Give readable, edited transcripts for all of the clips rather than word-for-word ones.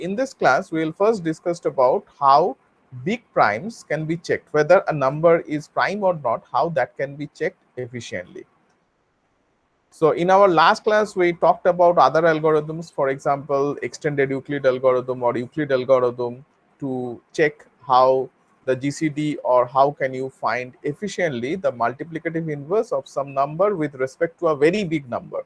In this class, we will first discuss about how big primes can be checked, whether a number is prime or not, how that can be checked efficiently. So in our last class, we talked about other algorithms, for example, extended Euclid algorithm or Euclid algorithm to check how the GCD or how can you find efficiently the multiplicative inverse of some number with respect to a very big number.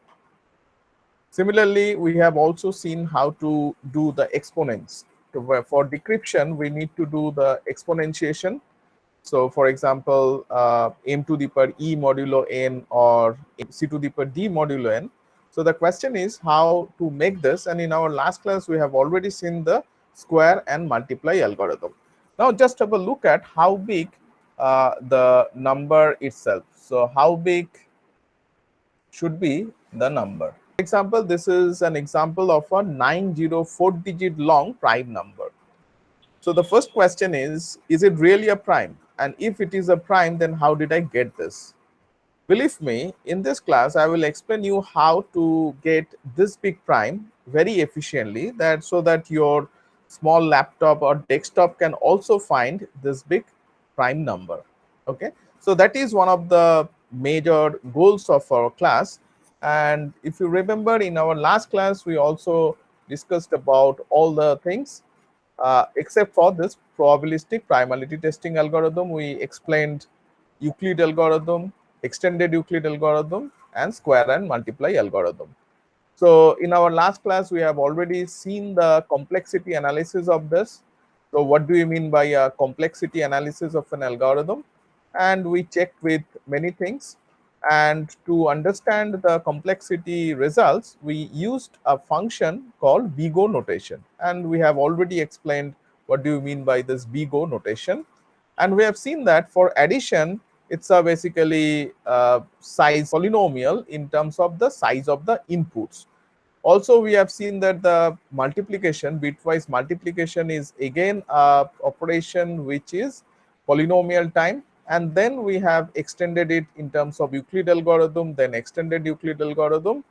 Similarly, we have also seen how to do the exponents. For decryption, we need to do the exponentiation. So for example, m to the power e modulo n or c to the power d modulo n. So the question is how to make this, and in our last class we have already seen the square and multiply algorithm. Now just have a look at how big the number itself. So how big should be the number? For example, this is an example of a 904-digit long prime number. So the first question is it really a prime? And if it is a prime, then how did I get this? Believe me, in this class, I will explain you how to get this big prime very efficiently, so that your small laptop or desktop can also find this big prime number. Okay, so that is one of the major goals of our class. And if you remember, in our last class, we also discussed about all the things except for this probabilistic primality testing algorithm. We explained Euclid algorithm, extended Euclid algorithm, and square and multiply algorithm. So in our last class, we have already seen the complexity analysis of this. So what do you mean by a complexity analysis of an algorithm? And we checked with many things. And to understand the complexity results, we used a function called BGO notation. And we have already explained what do you mean by this BGO notation. And we have seen that for addition, it's a basically size polynomial in terms of the size of the inputs. Also, we have seen that the multiplication, bitwise multiplication, is again a operation which is polynomial time. And then we have extended it in terms of Euclid algorithm, then extended Euclid algorithm.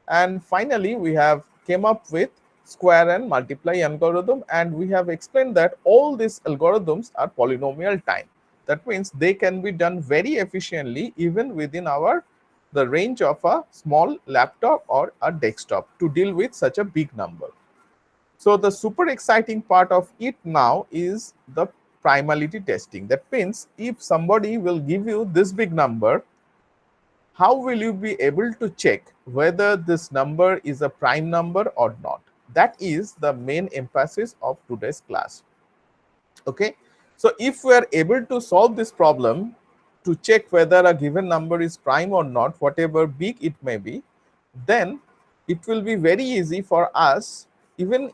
And finally, we have came up with square and multiply algorithm. And we have explained that all these algorithms are polynomial time. That means they can be done very efficiently even within the range of a small laptop or a desktop to deal with such a big number. So the super exciting part of it now is the primality testing. That means if somebody will give you this big number, how will you be able to check whether this number is a prime number or not? That is the main emphasis of today's class. Okay, so if we are able to solve this problem to check whether a given number is prime or not, whatever big it may be, then it will be very easy for us, even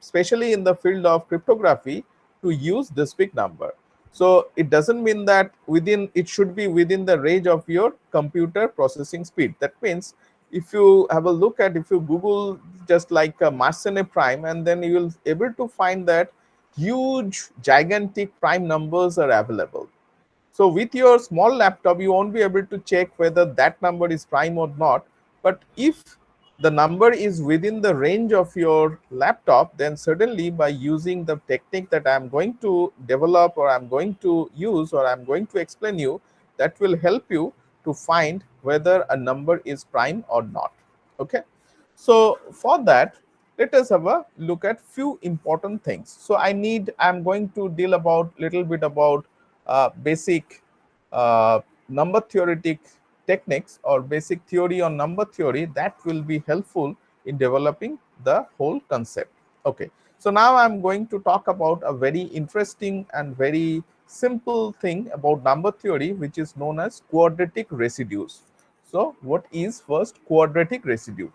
especially in the field of cryptography, to use this big number. So it doesn't mean that it should be within the range of your computer processing speed. That means if you have a look at, if you Google just like a Mersenne prime, and then you will able to find that huge gigantic prime numbers are available. So with your small laptop, you won't be able to check whether that number is prime or not. But if the number is within the range of your laptop, then certainly by using the technique that I'm going to develop, or I'm going to use, or I'm going to explain you, that will help you to find whether a number is prime or not. Okay. So for that, let us have a look at few important things. So I'm going to deal about little bit about basic number theoretic techniques or basic theory on number theory that will be helpful in developing the whole concept. Okay, so now I'm going to talk about a very interesting and very simple thing about number theory, which is known as quadratic residues. So what is first quadratic residue?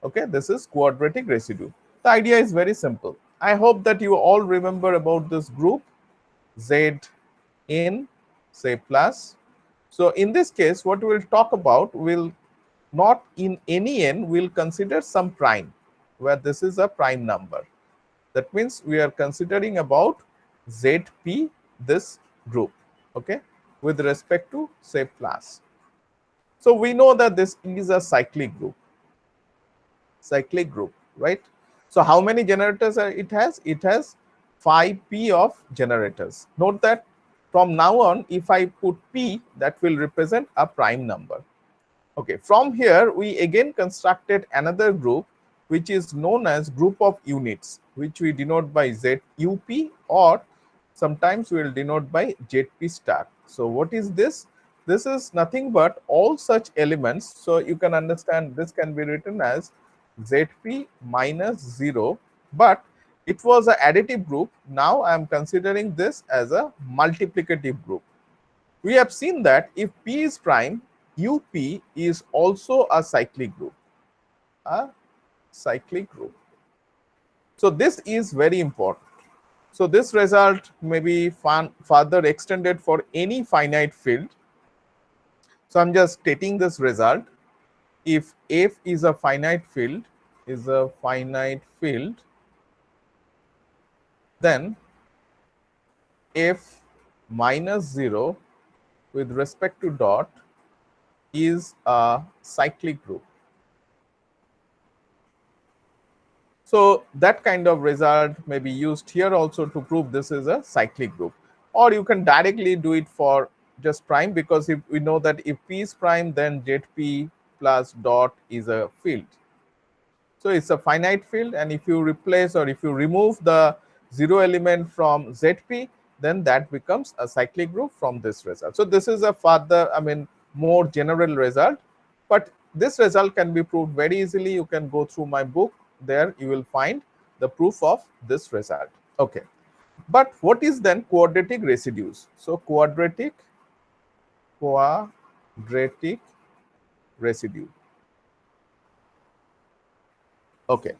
Okay, this is quadratic residue. The idea is very simple. I hope that you all remember about this group Z in, say, plus. So in this case, what we'll talk about will not in any n, we'll consider some prime where this is a prime number. That means we are considering about ZP, this group, okay, with respect to, say, plus. So we know that this is a cyclic group, right? So how many generators it has? It has 5p of generators. Note that from now on, if I put p, that will represent a prime number. Okay, from here, we again constructed another group, which is known as group of units, which we denote by ZUP, or sometimes we will denote by ZP star. So what is this? This is nothing but all such elements. So you can understand this can be written as ZP minus 0, but it was an additive group. Now I am considering this as a multiplicative group. We have seen that if P is prime, UP is also a cyclic group. A cyclic group. So this is very important. So this result may be further extended for any finite field. So I'm just stating this result. If F is a finite field, then F minus 0 with respect to dot is a cyclic group. So that kind of result may be used here also to prove this is a cyclic group. Or you can directly do it for just prime, because if we know that if P is prime, then ZP plus dot is a field. So it's a finite field, and if you replace or if you remove the 0 element from ZP, then that becomes a cyclic group from this result. So this is a further, more general result, but this result can be proved very easily. You can go through my book. There you will find the proof of this result. Okay, but what is then quadratic residues? So quadratic residue. Okay,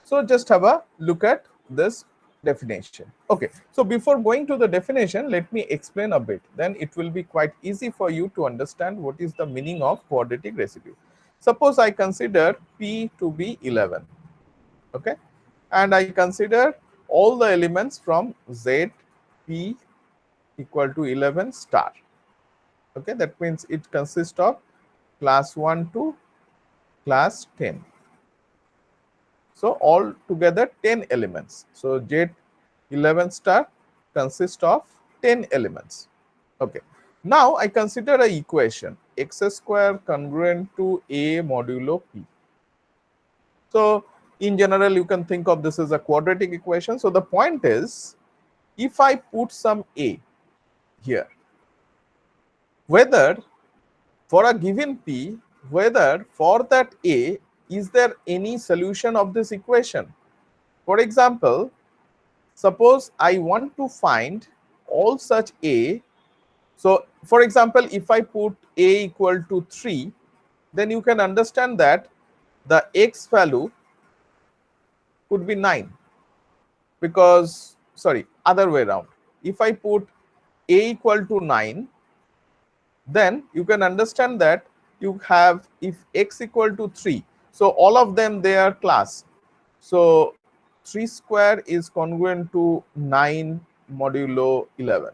so just have a look at this definition. Okay, so before going to the definition, let me explain a bit. Then it will be quite easy for you to understand what is the meaning of quadratic residue. Suppose I consider P to be 11. Okay, and I consider all the elements from Z P equal to 11 star. Okay, that means it consists of class 1 to class 10. So all together 10 elements. So Z11 star consists of 10 elements. Okay. Now I consider an equation x square congruent to a modulo p. So in general, you can think of this as a quadratic equation. So the point is, if I put some a here, whether for a given p, whether for that a, is there any solution of this equation? For example, suppose I want to find all such a. So for example, if I put a equal to 3, then you can understand that the x value could be 9, because, sorry, other way around. If I put a equal to 9, then you can understand that you have, if x equal to 3, so all of them, they are class. So 3 square is congruent to 9 modulo 11,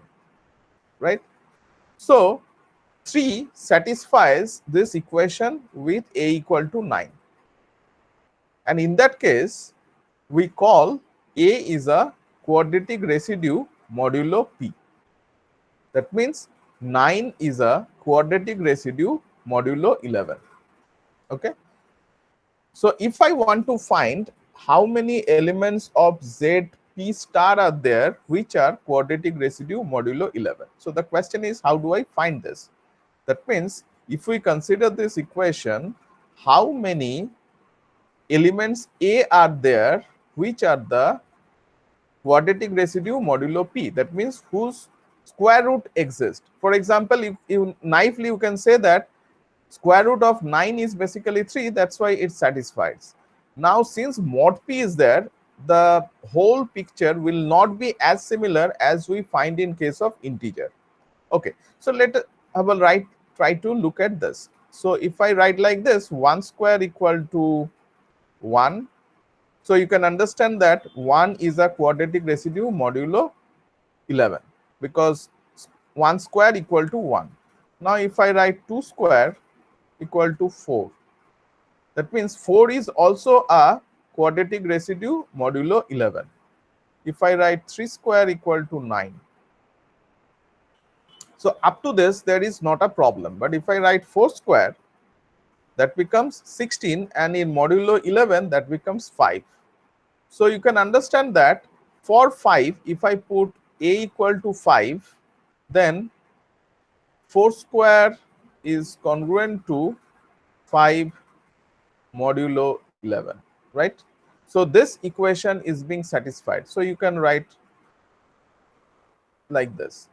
right? So 3 satisfies this equation with a equal to 9. And in that case, we call a is a quadratic residue modulo p. That means 9 is a quadratic residue modulo 11. Okay. So if I want to find how many elements of Z P star are there which are quadratic residue modulo 11. So the question is, how do I find this? That means if we consider this equation, how many elements A are there which are the quadratic residue modulo P, that means whose square root exists. For example, if you naively you can say that square root of 9 is basically 3, that's why it satisfies. Now since mod P is there, the whole picture will not be as similar as we find in case of integer. Okay, so let us have a try to look at this. So if I write like this, 1 square equal to 1, so you can understand that 1 is a quadratic residue modulo 11, because 1 square equal to 1. Now if I write 2 square equal to 4, that means 4 is also a quadratic residue modulo 11. If I write 3 square equal to 9. So up to this, there is not a problem. But if I write 4 square, that becomes 16, and in modulo 11, that becomes 5. So you can understand that for 5, if I put a equal to 5, then 4 square is congruent to 5 modulo 11, right? So this equation is being satisfied. So you can write like this.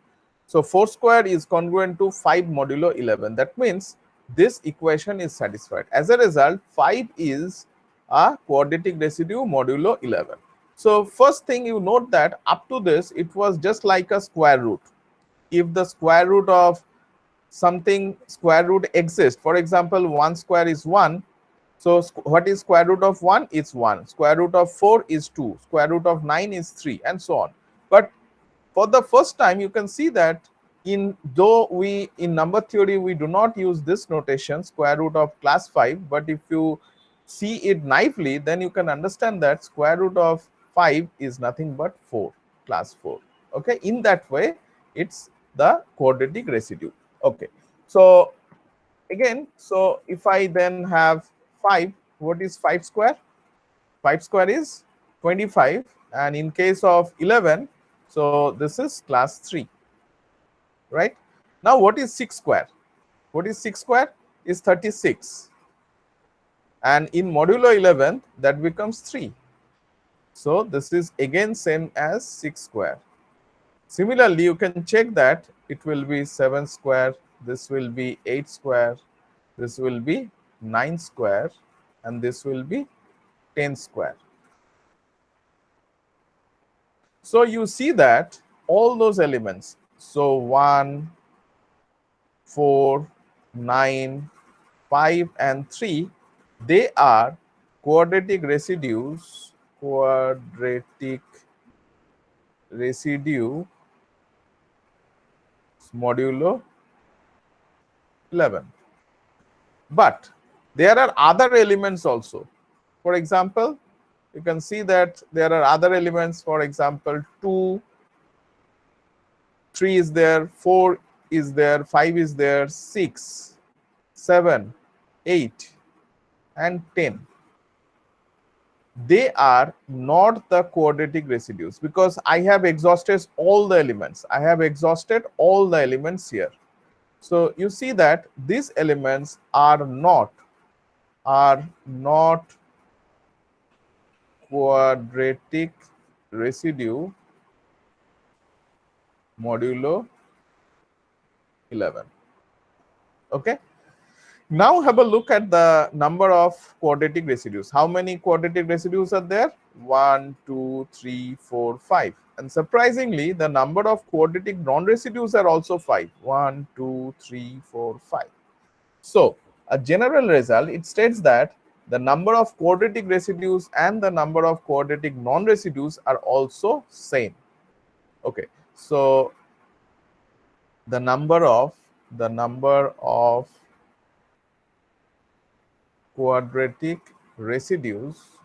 So 4 square is congruent to 5 modulo 11. That means this equation is satisfied. As a result, 5 is a quadratic residue modulo 11. So first thing you note that up to this, it was just like a square root. If the square root of something square root exists, for example, 1 square is 1. So what is square root of 1? It's 1. Square root of 4 is 2. Square root of 9 is 3, and so on. But for the first time, you can see that though we in number theory we do not use this notation square root of class 5, but if you see it naively, then you can understand that square root of 5 is nothing but 4, class 4. Okay, in that way, it's the quadratic residue. Okay, so again, so if I then have 5, what is 5 square? 5 square is 25, and in case of 11, so this is class 3, right? Now what is 6 square? What is 6 square? Is 36, and in modulo 11, that becomes 3. So this is again same as 6 square. Similarly, you can check that it will be 7 square, this will be 8 square, this will be 9 square, and this will be 10 square. So you see that all those elements, so 1, 4, 9, 5, and 3, they are quadratic residues, quadratic residue modulo 11. But there are other elements also. For example, you can see that there are other elements, for example, 2, 3 is there, 4 is there, 5 is there, 6, 7, 8, and 10. They are not the quadratic residues because I have exhausted all the elements. I have exhausted all the elements here. So you see that these elements are not quadratic residue modulo 11. Okay. Now have a look at the number of quadratic residues. How many quadratic residues are there? 1, 2, 3, 4, 5. And surprisingly, the number of quadratic non-residues are also 5. 1, 2, 3, 4, 5. So a general result, it states that the number of quadratic residues and the number of quadratic non-residues are also same. Okay, so the number of quadratic residues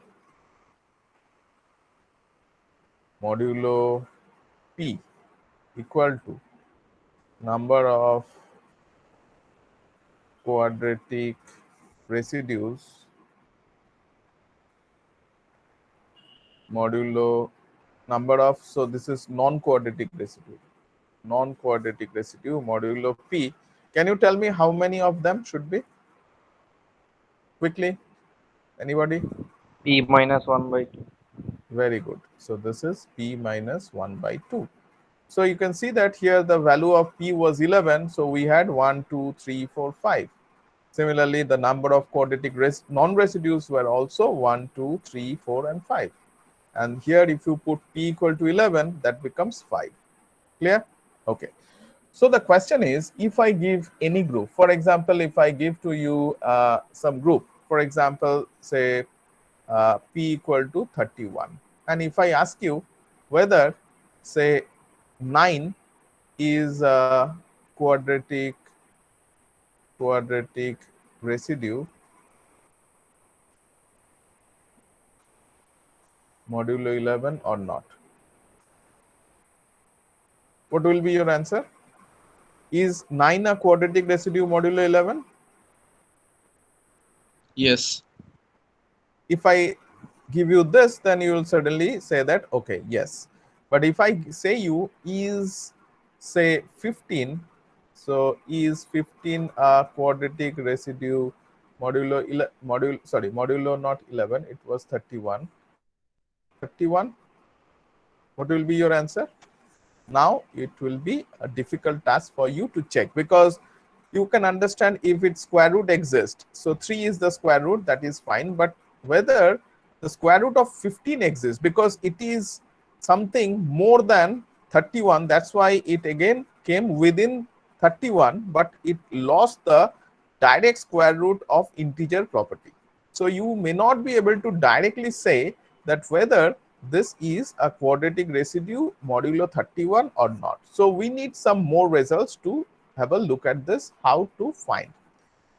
modulo P equal to number of quadratic residues modulo number of, so this is non-quadratic residue modulo P. Can you tell me how many of them should be? Quickly, anybody? P minus 1 by 2. Very good. So this is P minus 1 by 2. So you can see that here the value of P was 11. So we had 1, 2, 3, 4, 5. Similarly, the number of quadratic non-residues were also 1, 2, 3, 4, and 5. And here if you put P equal to 11, that becomes 5. Clear? Okay. So the question is, if I give any group, for example, if I give to you some group, for example, say P equal to 31. And if I ask you whether, say, 9 is a quadratic residue modulo 11 or not? What will be your answer? Is 9 a quadratic residue modulo 11? Yes. If I give you this, then you will certainly say that, okay, yes. But if I say you is, say, 15, so is 15 a quadratic residue modulo not 11, it was 31. 31, what will be your answer? Now it will be a difficult task for you to check, because you can understand if its square root exists. So 3 is the square root, that is fine. But whether the square root of 15 exists, because it is something more than 31, that's why it again came within 31, but it lost the direct square root of integer property. So you may not be able to directly say that whether this is a quadratic residue modulo 31 or not. So we need some more results to have a look at this, how to find.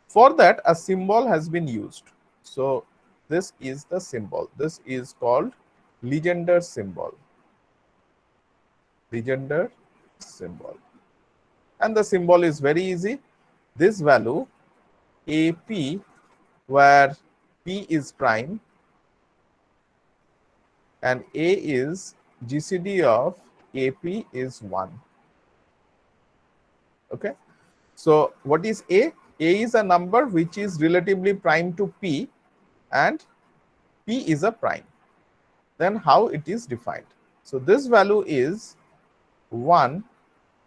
For that, a symbol has been used. So this is the symbol. This is called Legendre symbol. Legendre symbol. And the symbol is very easy. This value AP, where P is prime and A is GCD of AP is 1. Okay. So what is A? A is a number which is relatively prime to P, and P is a prime. Then how it is defined? So this value is 1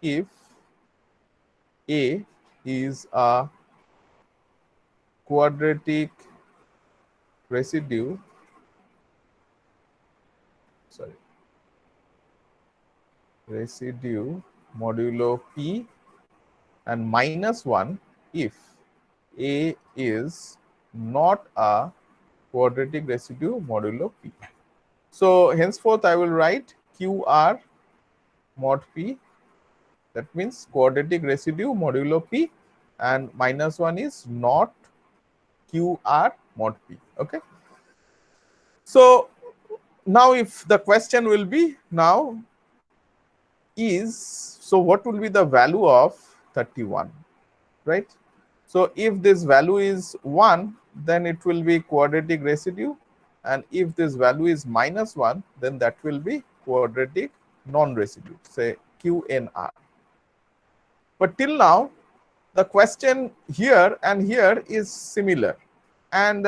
if A is a quadratic residue, residue modulo P, and minus 1 if A is not a quadratic residue modulo P. So henceforth I will write QR mod P, that means quadratic residue modulo P, and minus 1 is not QR mod P. Okay. So now if the question will be now is, so what will be the value of 31, right? So if this value is 1, then it will be quadratic residue, and if this value is minus 1, then that will be quadratic non-residue, say QNR. But till now, the question here and here is similar, and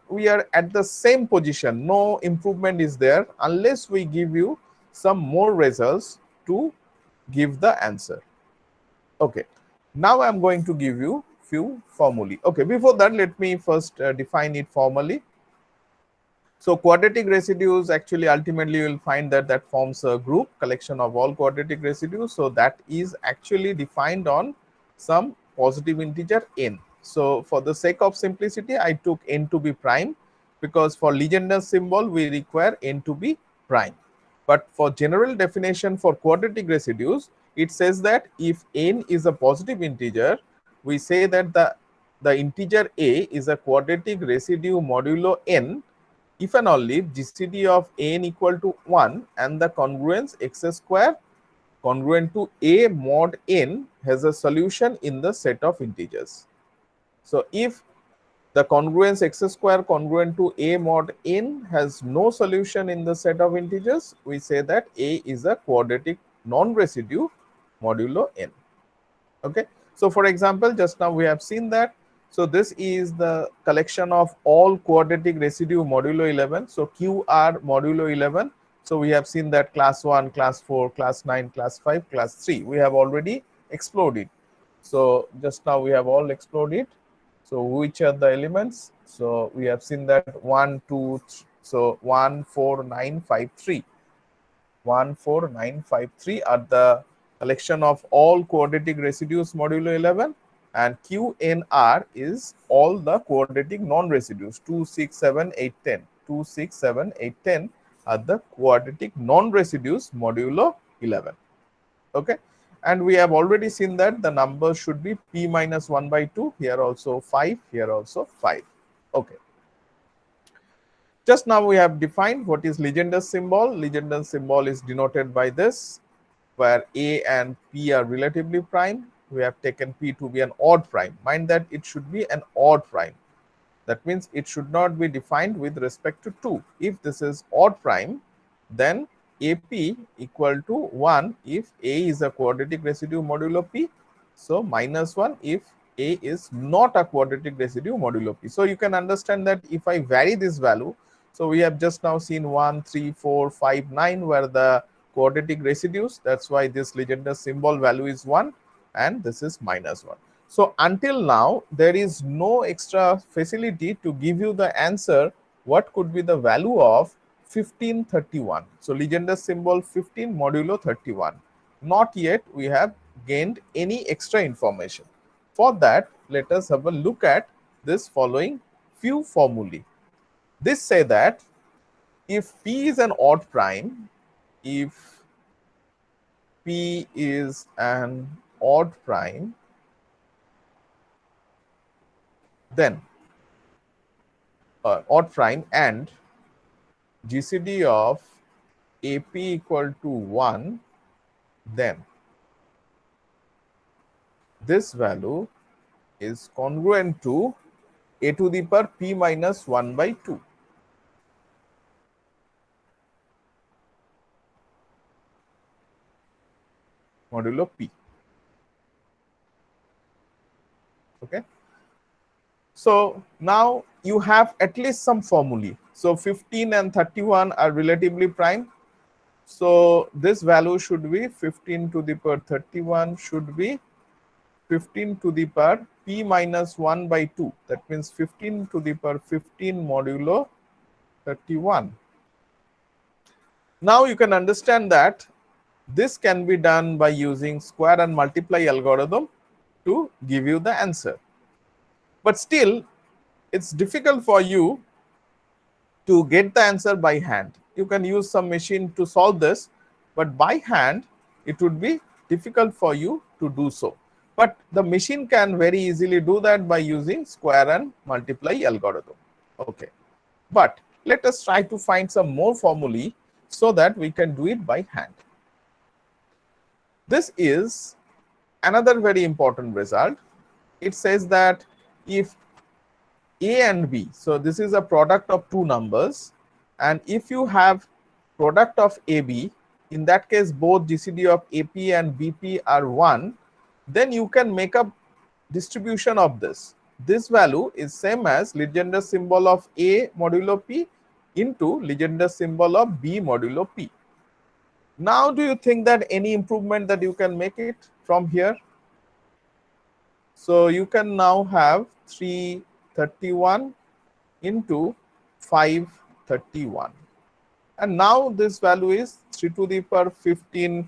we are at the same position. No improvement is there unless we give you some more results to give the answer. Okay, now I'm going to give you few formulae. Okay, before that, let me first define it formally. So quadratic residues, actually ultimately you will find that that forms a group collection of all quadratic residues. So that is actually defined on some positive integer n. So for the sake of simplicity, I took n to be prime, because for Legendre symbol we require n to be prime. But for general definition for quadratic residues, it says that if n is a positive integer, we say that the integer a is a quadratic residue modulo n if and only if GCD of n equal to 1 and the congruence x square congruent to a mod n has a solution in the set of integers. So if the congruence x square congruent to a mod n has no solution in the set of integers, we say that a is a quadratic non-residue modulo n. Okay. So for example, just now we have seen that. So this is the collection of all quadratic residue modulo 11. So QR modulo 11. So we have seen that class 1, class 4, class 9, class 5, class 3. We have already explored it. So just now we have all explored it. So which are the elements? So we have seen that 1, 2, so 1, 4, 9, 5, 3. 1, 4, 9, 5, 3 are the collection of all quadratic residues modulo 11, and QNR is all the quadratic non-residues 2, 6, 7, 8, 10. 2, 6, 7, 8, 10 are the quadratic non-residues modulo 11. Okay. And we have already seen that the number should be P minus 1 by 2. Here also 5, here also 5. Okay. Just now we have defined what is Legendre's symbol. Legendre's symbol is denoted by this, where A and P are relatively prime. We have taken P to be an odd prime. Mind that it should be an odd prime. That means it should not be defined with respect to 2. If this is odd prime, then AP equal to 1 if A is a quadratic residue modulo P. So minus 1 if A is not a quadratic residue modulo P. So you can understand that if I vary this value, so we have just now seen 1, 3, 4, 5, 9 were the quadratic residues. That's why this Legendre's symbol value is 1 and this is minus 1. So until now, there is no extra facility to give you the answer what could be the value of 1531. So Legendre's symbol 15 modulo 31. Not yet we have gained any extra information. For that, let us have a look at this following few formulae. This say that if P is an odd prime, if P is an odd prime, then odd prime and GCD of AP equal to 1, then this value is congruent to A to the power P minus 1 by 2. Modulo P. Okay. So now you have at least some formulae. So 15 and 31 are relatively prime. So this value should be 15 to the power 31 should be 15 to the power P minus 1 by 2. That means 15 to the power 15 modulo 31. Now you can understand that this can be done by using square and multiply algorithm to give you the answer. But still, it's difficult for you to get the answer by hand. You can use some machine to solve this, but by hand, it would be difficult for you to do so. But the machine can very easily do that by using square and multiply algorithm. Okay. But let us try to find some more formulae so that we can do it by hand. This is another very important result. It says that if A and B, so this is a product of two numbers, and if you have product of AB, in that case both GCD of AP and BP are 1, then you can make a distribution of this. This value is same as Legendre's symbol of A modulo P into Legendre's symbol of B modulo P. Now, do you think that any improvement that you can make it from here? So you can now have 331 into 531. And now this value is 3 to the power 15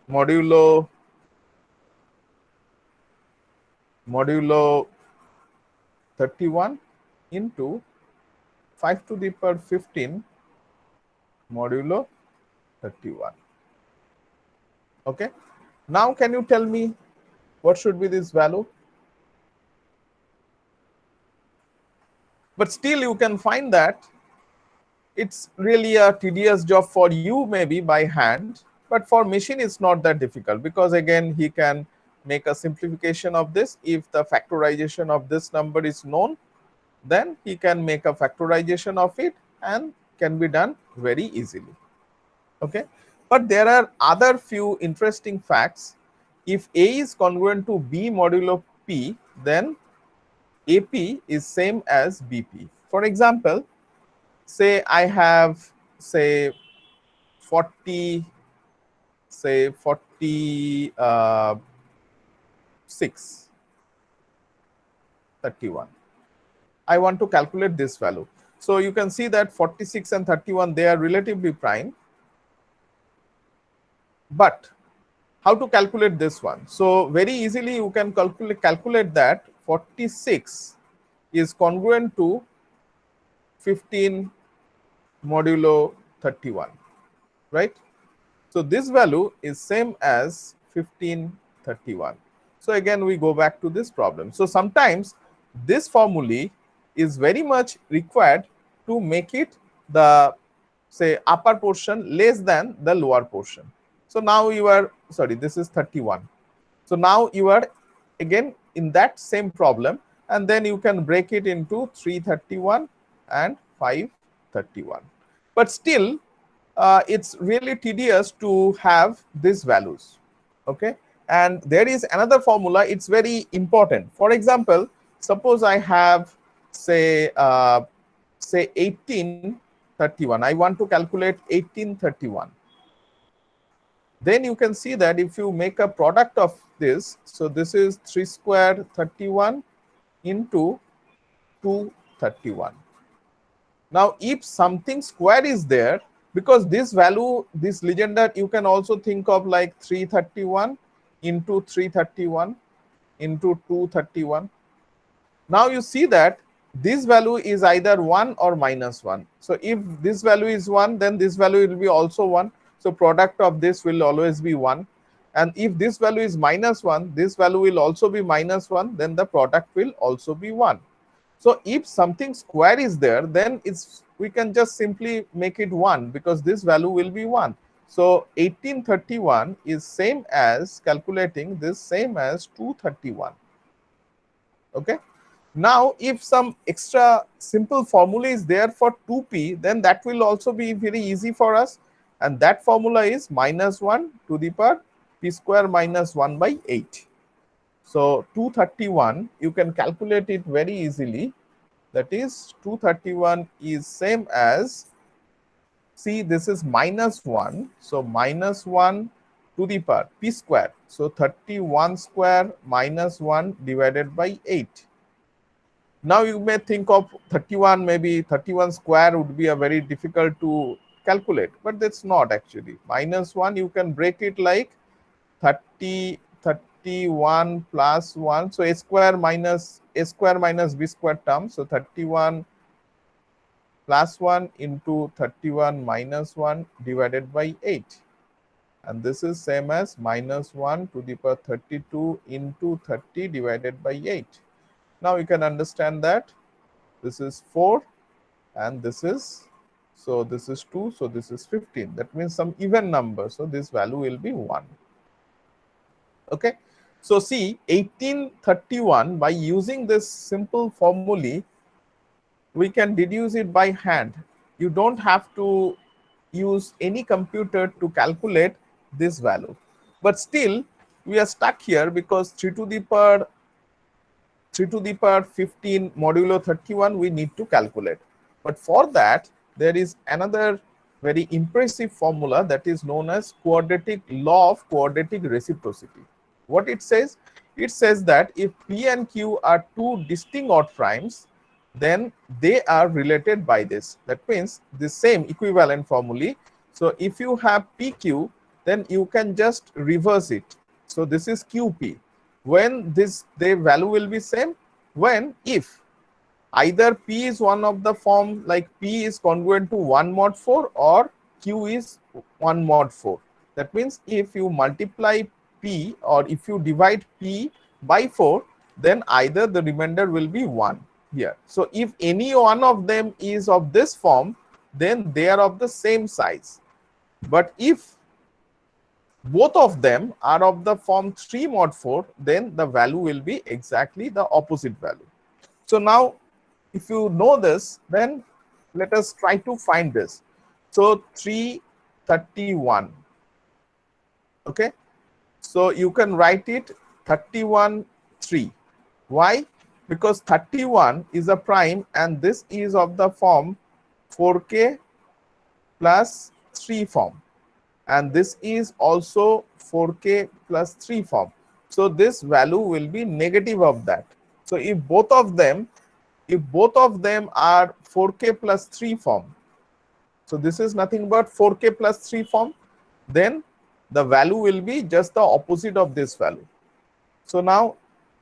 modulo 31 into 5 to the power 15 modulo 31. Okay. Now can you tell me what should be this value? But still you can find that it's really a tedious job for you maybe by hand, but for machine it's not that difficult, because again he can make a simplification of this. If the factorization of this number is known, then he can make a factorization of it and can be done very easily. Okay. But there are other few interesting facts. If A is congruent to B modulo P, then AP is same as BP. For example, say I have say 46 31. I want to calculate this value. So you can see that 46 and 31, they are relatively prime. But how to calculate this one? So very easily you can calculate that 46 is congruent to 15 modulo 31, right? So this value is same as 1531. So again we go back to this problem. So sometimes this formulae is very much required to make it the, say, upper portion less than the lower portion. So now you are, sorry, this is 31. So now you are again in that same problem, and then you can break it into 331 and 531. But still, it's really tedious to have these values. Okay, and there is another formula. It's very important. For example, suppose I have say 1831. I want to calculate 1831. Then you can see that if you make a product of this, so this is 3 square 31 into 231. Now, if something square is there, because this value, this legender, you can also think of like 331 into 331 into 231. Now you see that this value is either 1 or minus 1. So if this value is 1, then this value will be also 1. So product of this will always be 1. And if this value is minus 1, this value will also be minus 1, then the product will also be 1. So if something square is there, then we can just simply make it 1, because this value will be 1. So 1831 is same as calculating this same as 231. Okay. Now, if some extra simple formula is there for 2p, then that will also be very easy for us. And that formula is minus 1 to the power p square minus 1 by 8. So 231, you can calculate it very easily. That is 231 is same as, see, this is minus 1. So minus 1 to the power p square. So 31 square minus 1 divided by 8. Now you may think of 31, maybe 31 square would be a very difficult to calculate, but that's not actually. Minus 1, you can break it like 31 plus 1. So a square minus b square term. So 31 plus 1 into 31 minus 1 divided by 8. And this is same as minus 1 to the power 32 into 30 divided by 8. Now you can understand that this is 4 and this is, so this is 2, so this is 15. That means some even number. So this value will be 1. Okay. So see, 1831, by using this simple formulae, we can deduce it by hand. You don't have to use any computer to calculate this value. But still, we are stuck here because 3 to the power 15 modulo 31 we need to calculate. But for that, there is another very impressive formula that is known as quadratic law of quadratic reciprocity. What it says? It says that if P and Q are two distinct odd primes, then they are related by this. That means the same equivalent formulae. So if you have PQ, then you can just reverse it. So this is QP. When the value will be same? When if either P is one of the form, like P is congruent to 1 mod 4 or Q is 1 mod 4. That means if you multiply P or if you divide P by 4, then either the remainder will be 1 here. So if any one of them is of this form, then they are of the same size. But if both of them are of the form 3 mod 4, then the value will be exactly the opposite value. So now, if you know this, then let us try to find this. So 331. Okay. So you can write it 31 3. Why? Because 31 is a prime and this is of the form 4k plus 3 form. And this is also 4k plus 3 form. So this value will be negative of that. So if both of them are 4k plus 3 form, so this is nothing but 4k plus 3 form, then the value will be just the opposite of this value. So now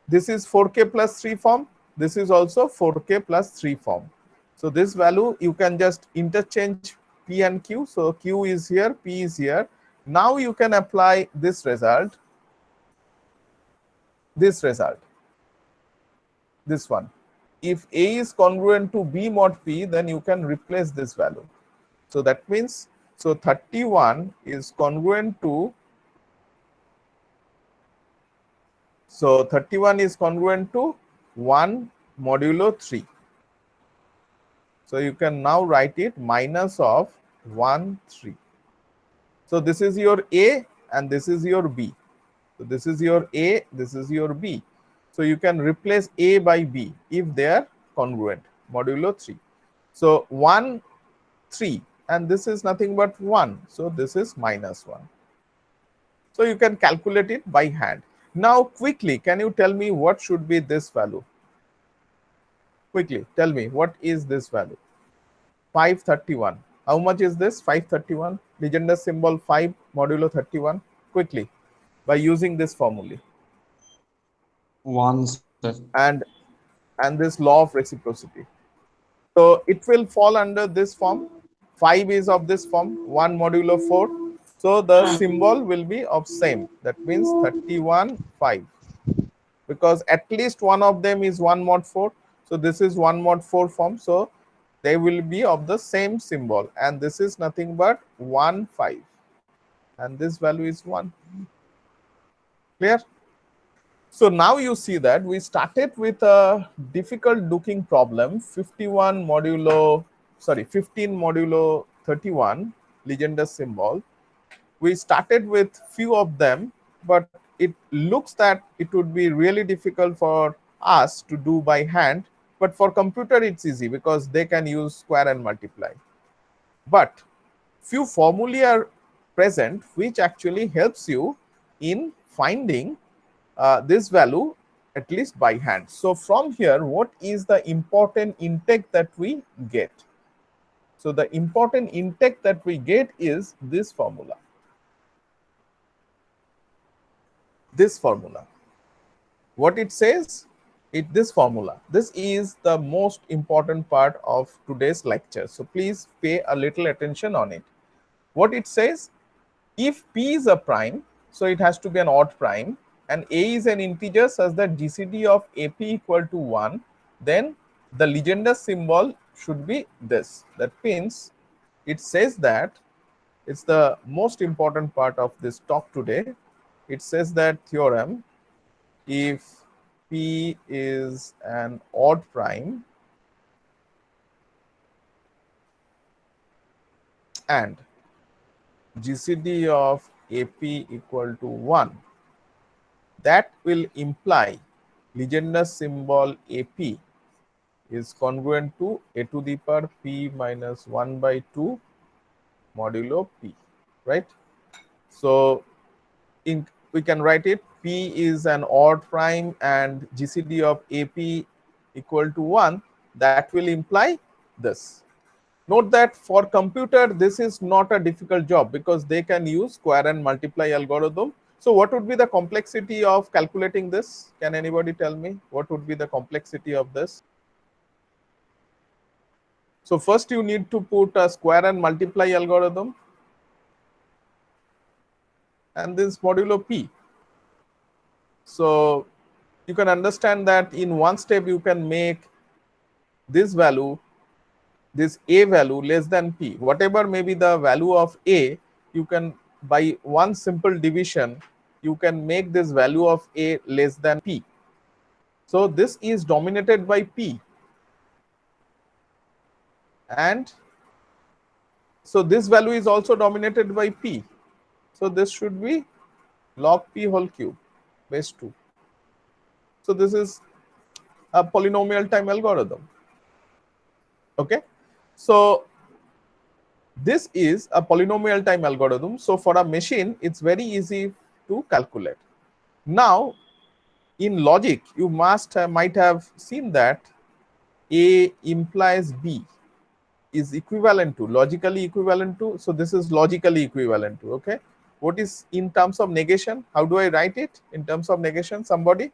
this is 4k plus 3 form, this is also 4k plus 3 form. So this value you can just interchange P and Q. So Q is here, P is here. Now you can apply this result, this one. if A is congruent to B mod P, then you can replace this value. So that means, so 31 is congruent to, so 31 is congruent to 1 modulo 3. So you can now write it minus of 1, 3. So this is your A and this is your B. So this is your A, this is your B. So you can replace A by B if they are congruent, modulo 3. So 1, 3, and this is nothing but 1. So this is minus 1. So you can calculate it by hand. Now quickly, can you tell me what should be this value? Quickly, tell me what is this value? 531. How much is this? 531. Legendre symbol 5 modulo 31. Quickly, by using this formula. 1, sir. And this law of reciprocity. So it will fall under this form. 5 is of this form, 1 modulo 4. So the symbol will be of same. That means 31, 5. Because at least one of them is 1 mod 4. So this is 1 mod 4 form. So they will be of the same symbol. And this is nothing but 1, 5. And this value is 1. Clear? So now you see that we started with a difficult looking problem, 15 modulo 31 Legendre symbol. We started with few of them, but it looks that it would be really difficult for us to do by hand, but for computer it's easy because they can use square and multiply. But few formulae are present which actually helps you in finding this value at least by hand. So from here, what is the important intake that we get? So the important intake that we get is this formula. This formula. What it says? This formula. This is the most important part of today's lecture. So please pay a little attention on it. What it says? If P is a prime, so it has to be an odd prime, and A is an integer such that GCD of AP equal to 1, then the Legendre symbol should be this. That means it says that it's the most important part of this talk today. It says that theorem, if P is an odd prime and GCD of AP equal to 1, that will imply Legendre symbol AP is congruent to a to the power P minus 1 by 2 modulo P, right? So we can write it, P is an odd prime and GCD of AP equal to 1, that will imply this. Note that for computer, this is not a difficult job because they can use square and multiply algorithm. So what would be the complexity of calculating this? Can anybody tell me what would be the complexity of this? So first you need to put a square and multiply algorithm and this modulo P. So you can understand that in one step you can make this value, this A value less than P. Whatever may be the value of A, you can, by one simple division, you can make this value of A less than P. So this is dominated by P. And so this value is also dominated by P. So this should be log P whole cube base 2. So this is a polynomial time algorithm. Okay. So this is a polynomial time algorithm. So for a machine, it's very easy to calculate. Now, in logic, you might have seen that A implies B is equivalent to, logically equivalent to. So this is logically equivalent to, okay. What is in terms of negation? How do I write it in terms of negation? Somebody?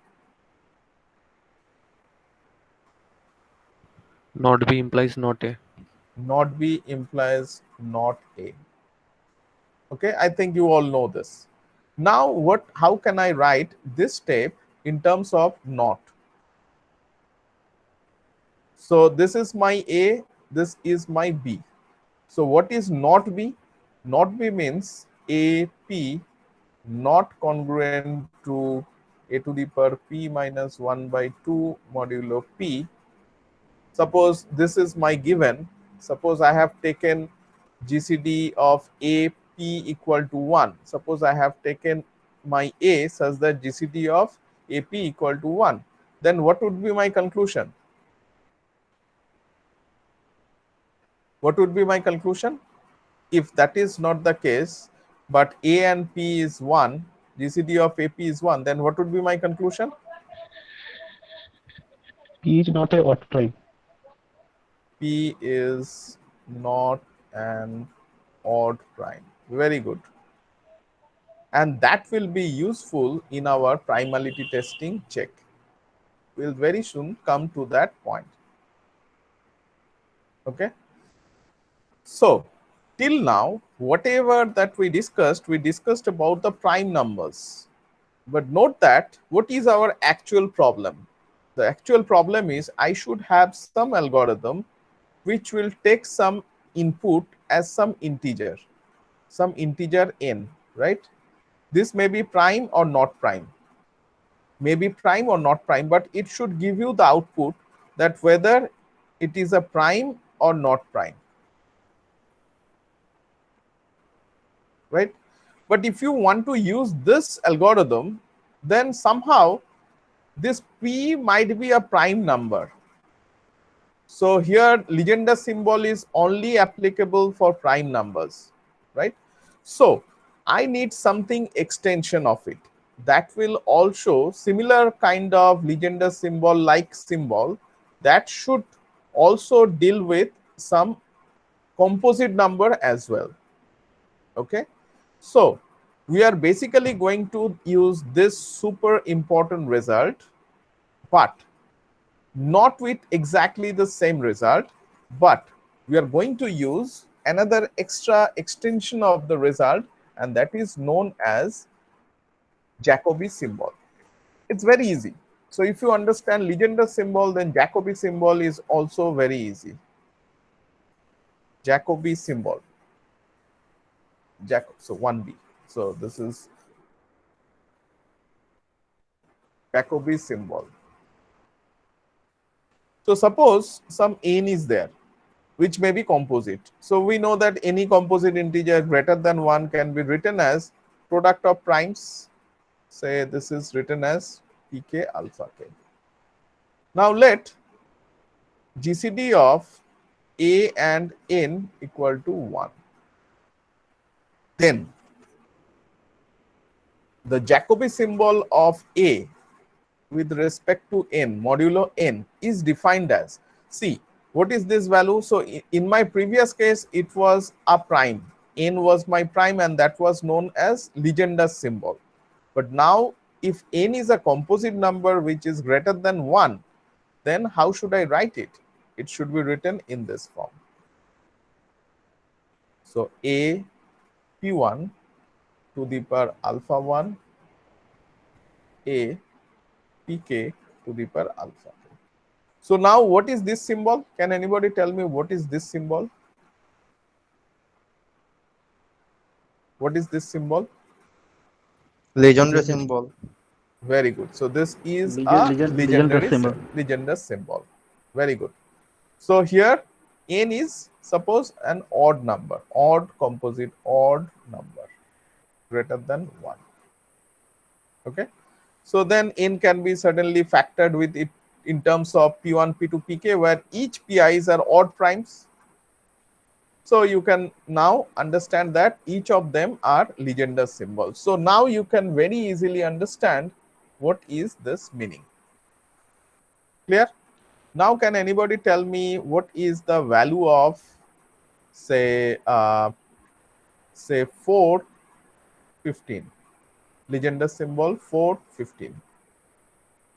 Not B implies not A. Not B implies not A. Okay, I think you all know this. Now, how can I write this step in terms of not? So this is my A, this is my B. So what is not B? Not B means AP not congruent to a to the power p minus 1 by 2 modulo p. Suppose this is my given. Suppose I have taken GCD of AP equal to 1. Suppose I have taken my A such that GCD of AP equal to 1. Then what would be my conclusion? What would be my conclusion? If that is not the case, but A and P is 1, GCD of AP is 1, then what would be my conclusion? P is not a odd prime. P is not an odd prime. Very good. And that will be useful in our primality testing check. We'll very soon come to that point. Okay. So, till now, whatever that we discussed about the prime numbers. But note that what is our actual problem? The actual problem is I should have some algorithm which will take some input as some integer n, right? This may be prime or not prime, may be prime or not prime, but it should give you the output that whether it is a prime or not prime, right? But if you want to use this algorithm, then somehow this p might be a prime number. So here Legendre symbol is only applicable for prime numbers, right? So I need something extension of it that will also similar kind of Legendre symbol like symbol that should also deal with some composite number as well. Okay, so we are basically going to use this super important result, but not with exactly the same result, but we are going to use another extra extension of the result, and that is known as Jacobi symbol. It's very easy. So if you understand Legendre symbol, then Jacobi symbol is also very easy. Jacobi symbol. So 1b. So this is Jacobi symbol. So suppose some n is there, which may be composite. So we know that any composite integer greater than 1 can be written as product of primes. Say this is written as pk alpha k. Now let GCD of a and n equal to 1. Then the Jacobi symbol of a with respect to n, modulo n, is defined as, see, what is this value? So in my previous case, it was a prime. N was my prime, and that was known as Legendre symbol. But now, if n is a composite number which is greater than 1, then how should I write it? It should be written in this form. So a p1 to the power alpha 1, a pk to the power alpha. So now what is this symbol? Can anybody tell me what is this symbol? What is this symbol? Legendre Legendre, symbol. Very good. So this is a Legendre symbol. Legendre symbol. Very good. So here n is suppose an odd number, odd composite odd number greater than 1. Okay. So then n can be suddenly factored with it in terms of p1, p2, pk, where each pi's are odd primes. So you can now understand that each of them are Legendre symbols. So now you can very easily understand what is this meaning. Clear? Now can anybody tell me what is the value of say 415? Legendre symbol 415.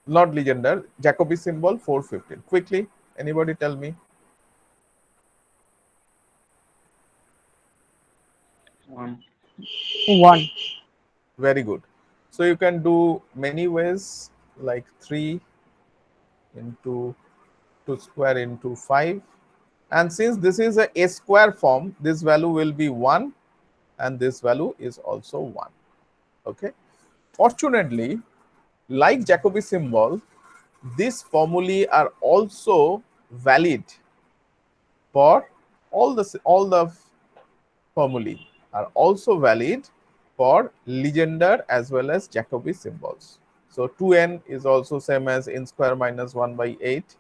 Not Legendre, Jacobi symbol 415. Quickly, anybody tell me? 1. 1. Very good. So you can do many ways, like 3 into to square into 5. And since this is a S square form, this value will be 1 and this value is also 1. Okay. Fortunately, like Jacobi symbol, these formulae are also valid for all the formulae are also valid for Legendre as well as Jacobi symbols. So 2n is also same as n square minus 1 by 8.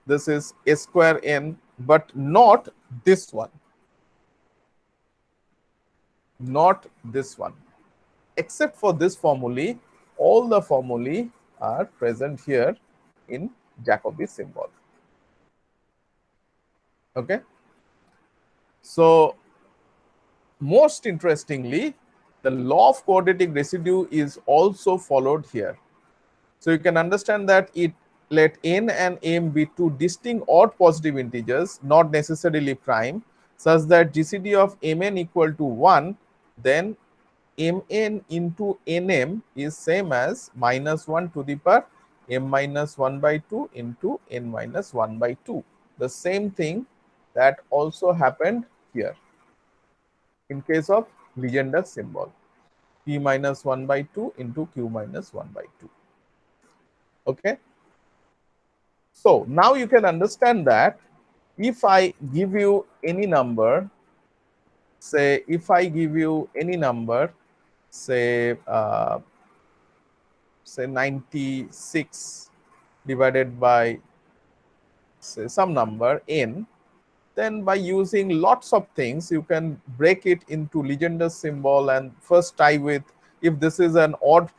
This is a square n, but not this one. Not this one. Except for this formulae, all the formulae are present here in Jacobi symbol. Okay. So most interestingly, the law of quadratic residue is also followed here. So you can understand that let n and m be two distinct odd positive integers, not necessarily prime, such that GCD of mn equal to 1, then mn into nm is same as minus 1 to the power m minus 1 by 2 into n minus 1 by 2. The same thing that also happened here in case of Legendre symbol, p minus 1 by 2 into q minus 1 by 2. Okay. So now you can understand that if I give you any number, say if I give you any number, say 96 divided by say some number n, then by using lots of things you can break it into Legendre symbol and first try with, if this is an odd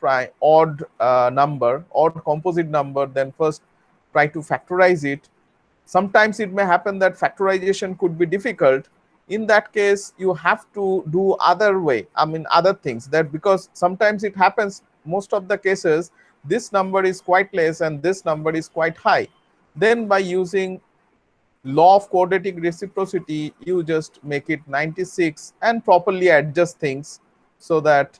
number, odd composite number, then first try to factorize it. Sometimes it may happen that factorization could be difficult. In that case, you have to do other things, that because sometimes it happens, most of the cases, this number is quite less and this number is quite high. Then by using law of quadratic reciprocity, you just make it 96 and properly adjust things so that,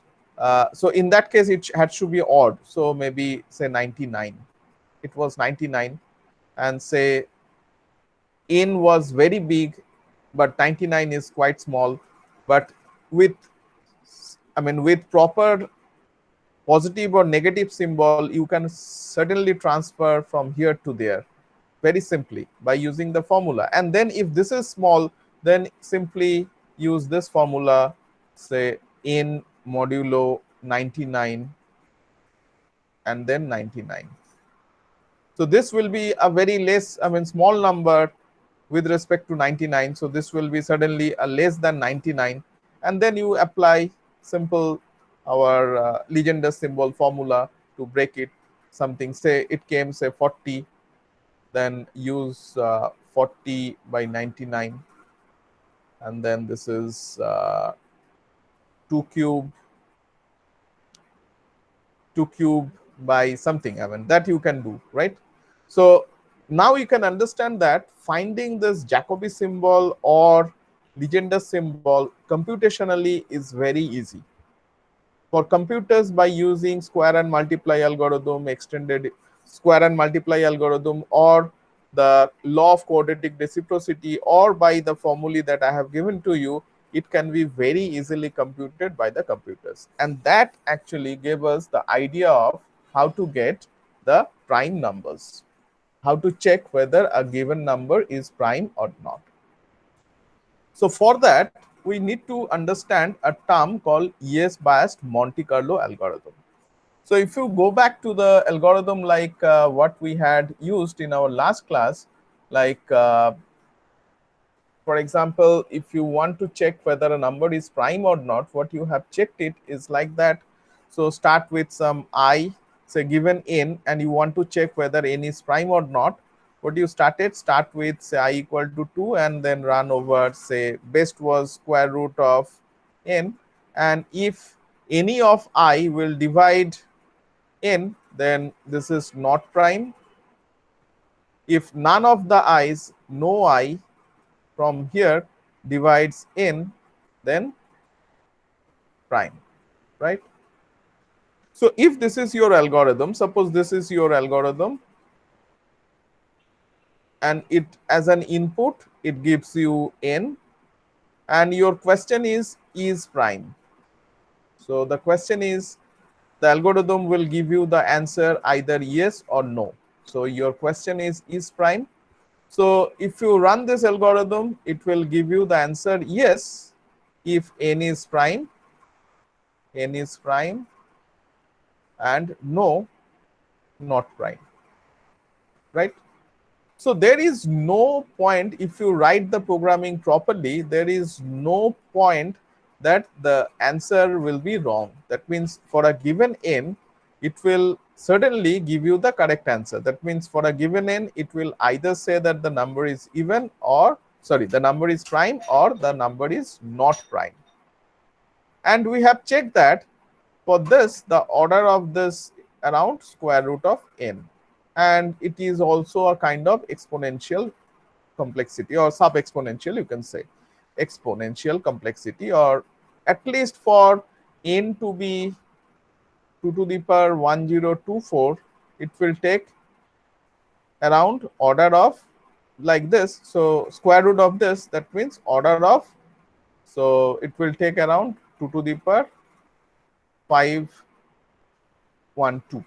so in that case, it had to be odd. So maybe say 99. It was 99 and say n was very big, but 99 is quite small. But with proper positive or negative symbol, you can certainly transfer from here to there very simply by using the formula. And then if this is small, then simply use this formula, say n modulo 99 and then 99. So this will be a very small number with respect to 99. So this will be suddenly a less than 99. And then you apply simple our Legendre symbol formula to break it something. Say it came say 40, then use 40 by 99. And then this is 2 cube by something, that you can do, right? So now you can understand that finding this Jacobi symbol or Legendre symbol computationally is very easy. For computers, by using square and multiply algorithm, extended square and multiply algorithm, or the law of quadratic reciprocity, or by the formulae that I have given to you, it can be very easily computed by the computers. And that actually gave us the idea of how to get the prime numbers, how to check whether a given number is prime or not. So for that, we need to understand a term called ES biased Monte Carlo algorithm. So if you go back to the algorithm like what we had used in our last class, like for example, if you want to check whether a number is prime or not, what you have checked it is like that. So start with some I, say given n, and you want to check whether n is prime or not. What you start with say I equal to 2 and then run over, say best was square root of n, and if any of I will divide n, then this is not prime. If none of the i's, no I from here divides n, then prime, right? So if this is your algorithm, suppose this is your algorithm, and it as an input it gives you n, and your question is prime. So the question is, the algorithm will give you the answer either yes or no. So your question is prime. So if you run this algorithm, it will give you the answer yes if n is prime, and no, not prime, right? So there is no point, if you write the programming properly, there is no point that the answer will be wrong. That means for a given n, it will certainly give you the correct answer. That means for a given n, it will either say that the number is even, or sorry, the number is prime, or the number is not prime. And we have checked that for this, the order of this around square root of n. And it is also a kind of exponential complexity, or sub-exponential, you can say. Exponential complexity, or at least for n to be 2 to the power 1024, it will take around order of like this. So square root of this, that means order of, so it will take around 2 to the power 512.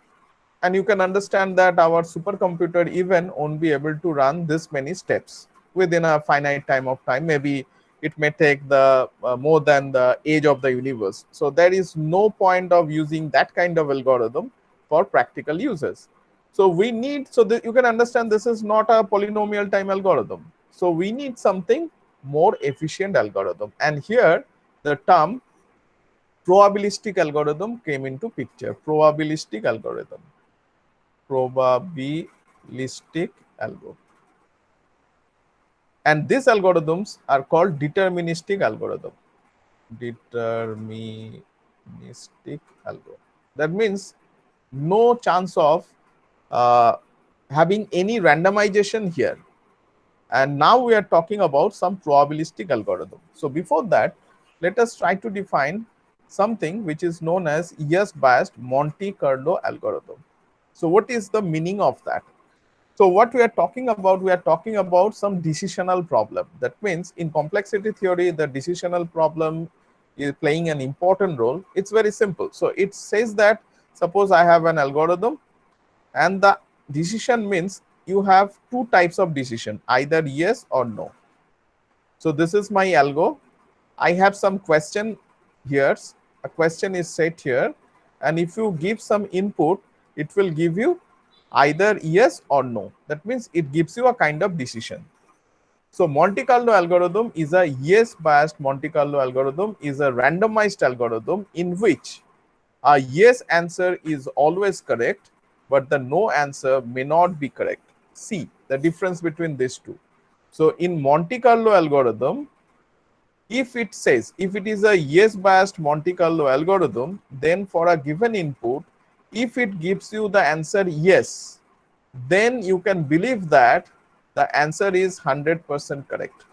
And you can understand that our supercomputer even won't be able to run this many steps within a finite time of time. Maybe it may take the more than the age of the universe. So there is no point of using that kind of algorithm for practical users. So we need, so that you can understand this is not a polynomial time algorithm. So we need something more efficient algorithm. And here the term probabilistic algorithm came into picture. Probabilistic algorithm. Probabilistic algorithm. And these algorithms are called deterministic algorithm. Deterministic algorithm. That means no chance of having any randomization here. And now we are talking about some probabilistic algorithm. So before that, let us try to define something which is known as yes-biased Monte Carlo algorithm. So what is the meaning of that? So what we are talking about some decisional problem. That means in complexity theory, the decisional problem is playing an important role. It's very simple. So it says that suppose I have an algorithm, and the decision means you have two types of decision, either yes or no. So this is my algo. I have some question here. A question is set here, and if you give some input, it will give you either yes or no. That means it gives you a kind of decision. So Monte Carlo algorithm is a yes-biased Monte Carlo algorithm, is a randomized algorithm in which a yes answer is always correct, but the no answer may not be correct. See the difference between these two. So in Monte Carlo algorithm, if it says, if it is a yes-biased Monte Carlo algorithm, then for a given input, if it gives you the answer yes, then you can believe that the answer is 100% correct.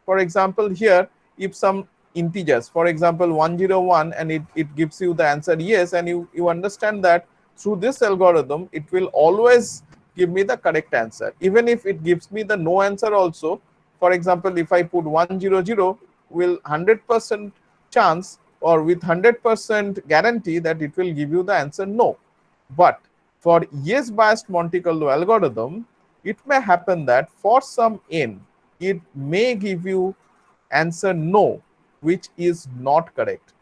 For example, here, if some integers, for example, 101, and it gives you the answer yes, and you understand that through this algorithm, it will always give me the correct answer. Even if it gives me the no answer also, for example, if I put 100, will 100% chance or with 100% guarantee that it will give you the answer no. But for yes-biased Monte Carlo algorithm, it may happen that for some n, it may give you answer no, which is not correct.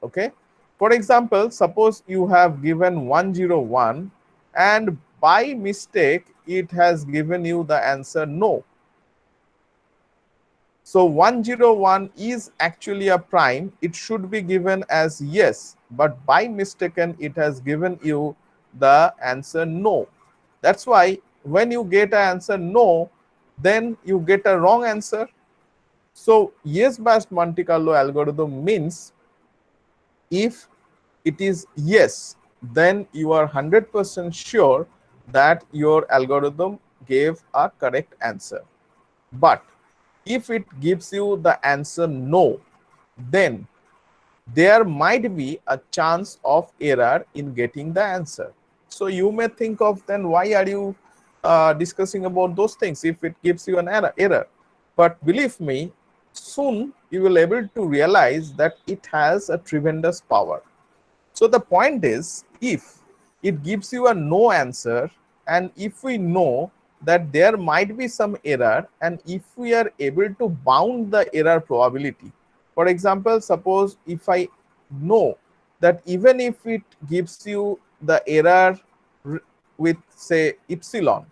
Okay. For example, suppose you have given 101 and by mistake it has given you the answer no. So 101 is actually a prime. It should be given as yes, but by mistaken it has given you the answer no. That's why when you get an answer no, then you get a wrong answer. So yes-biased Monte Carlo algorithm means if it is yes, then you are 100% sure that your algorithm gave a correct answer. But if it gives you the answer no, then there might be a chance of error in getting the answer. So you may think of, then why are you discussing about those things if it gives you an error. But believe me, soon you will able to realize that it has a tremendous power. So the point is, if it gives you a no answer, and if we know that there might be some error, and if we are able to bound the error probability, for example, suppose if I know that even if it gives you the error with say epsilon,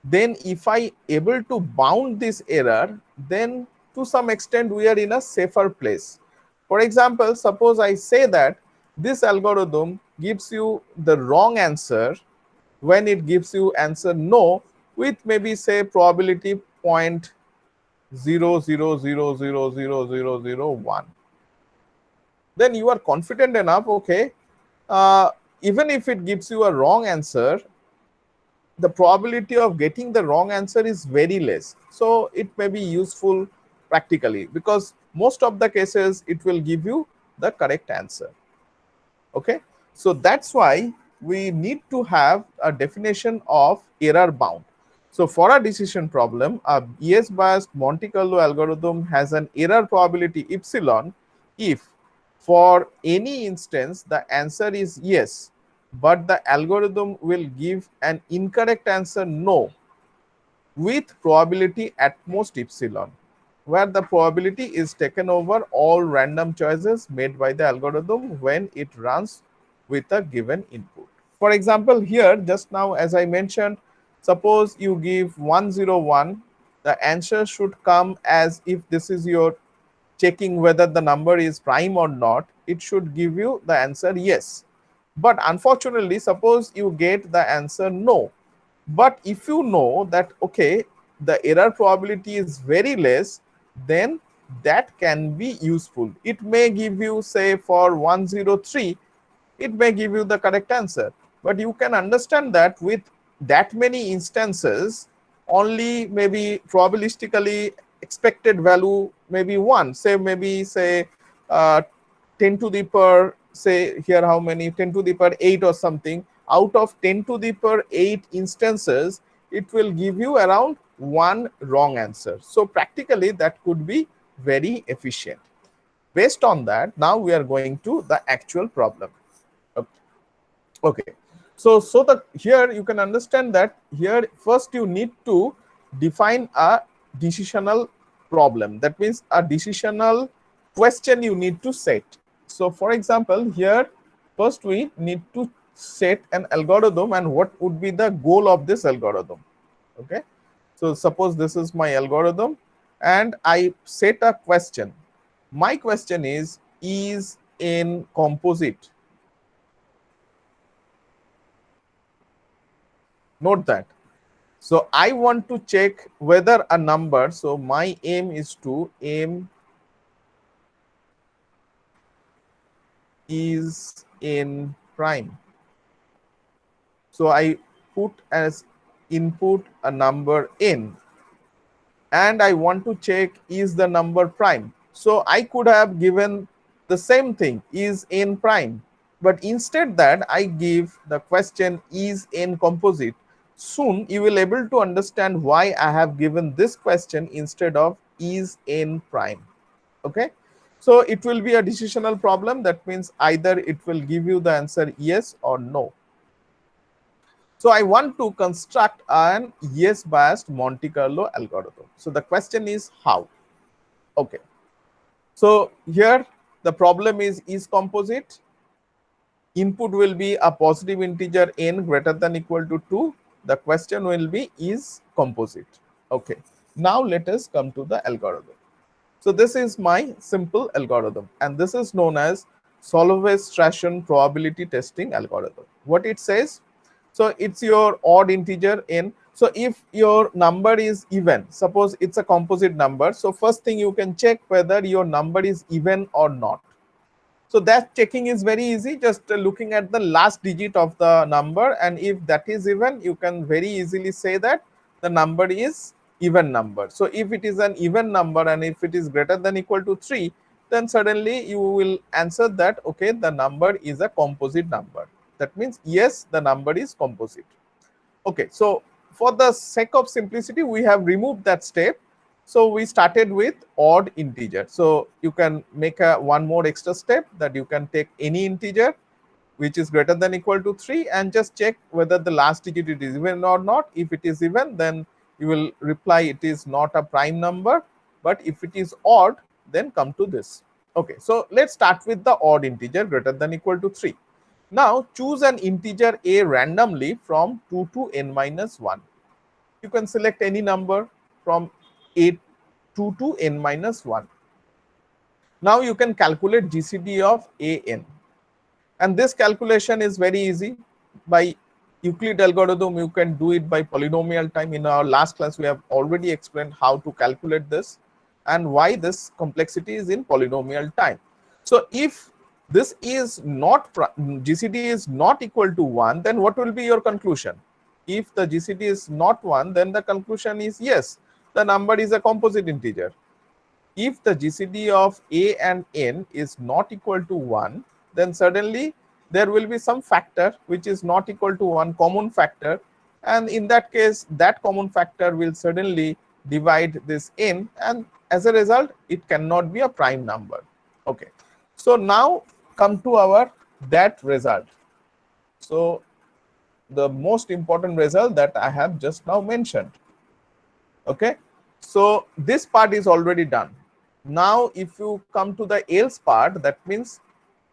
then if I able to bound this error, then to some extent we are in a safer place. For example, suppose I say that this algorithm gives you the wrong answer when it gives you answer no with maybe say probability 0.00000001. Then you are confident enough, okay, even if it gives you a wrong answer, the probability of getting the wrong answer is very less. So it may be useful practically because most of the cases it will give you the correct answer. Okay, so that's why we need to have a definition of error bound. So for a decision problem, a Bayes biased Monte Carlo algorithm has an error probability epsilon if for any instance the answer is yes, but the algorithm will give an incorrect answer no with probability at most epsilon, where the probability is taken over all random choices made by the algorithm when it runs with a given input. For example, here just now as I mentioned, suppose you give 101, the answer should come as if this is your checking whether the number is prime or not, it should give you the answer yes. But unfortunately, suppose you get the answer no. But if you know that, okay, the error probability is very less, then that can be useful. It may give you, say, for 103, it may give you the correct answer. But you can understand that with that many instances, only maybe probabilistically expected value maybe 1, say maybe say 10 to the power, say here how many, 10 to the power 8 or something, out of 10 to the power 8 instances, it will give you around 1 wrong answer. So practically that could be very efficient. Based on that, now we are going to the actual problem. Okay, so the here you can understand that here first you need to define a decisional problem. That means a decisional question you need to set. So for example, here first we need to set an algorithm and what would be the goal of this algorithm. Okay, so suppose this is my algorithm and I set a question. My question is in composite? Note that. So I want to check whether a number, so my aim is to is in prime. So I put as input a number n and I want to check is the number prime. So I could have given the same thing, is n prime, but instead that I give the question is n composite. Soon you will able to understand why I have given this question instead of is n prime. Okay, so it will be a decisional problem. That means either it will give you the answer yes or no. So I want to construct an yes biased Monte Carlo algorithm. So the question is how? Okay. So here the problem is composite. Input will be a positive integer n greater than equal to 2. The question will be is composite. Okay. Now let us come to the algorithm. So this is my simple algorithm and this is known as Solovay-Strassen probability testing algorithm. What it says? So it's your odd integer n. So if your number is even, suppose it's a composite number. So first thing you can check whether your number is even or not. So that checking is very easy, just looking at the last digit of the number, and if that is even, you can very easily say that the number is even number. So if it is an even number and if it is greater than equal to 3, then suddenly you will answer that okay, the number is a composite number. That means yes, the number is composite. Okay, so for the sake of simplicity, we have removed that step. So we started with odd integer. So you can make a one more extra step, that you can take any integer which is greater than equal to 3 and just check whether the last digit it is even or not. If it is even, then you will reply it is not a prime number, but if it is odd, then come to this. Okay, so let's start with the odd integer greater than equal to 3. Now choose an integer a randomly from 2 to n minus 1. You can select any number from a 2 to n minus 1. Now you can calculate GCD of an. And this calculation is very easy. By Euclid algorithm, you can do it by polynomial time. In our last class, we have already explained how to calculate this and why this complexity is in polynomial time. So if this is not, GCD is not equal to 1, then what will be your conclusion? If the GCD is not 1, then the conclusion is yes, the number is a composite integer. If the GCD of a and n is not equal to 1, then suddenly there will be some factor which is not equal to 1, common factor, and in that case that common factor will suddenly divide this n, and as a result it cannot be a prime number. Okay, so now come to our that result. So the most important result that I have just now mentioned. Okay, so this part is already done. Now if you come to the else part, that means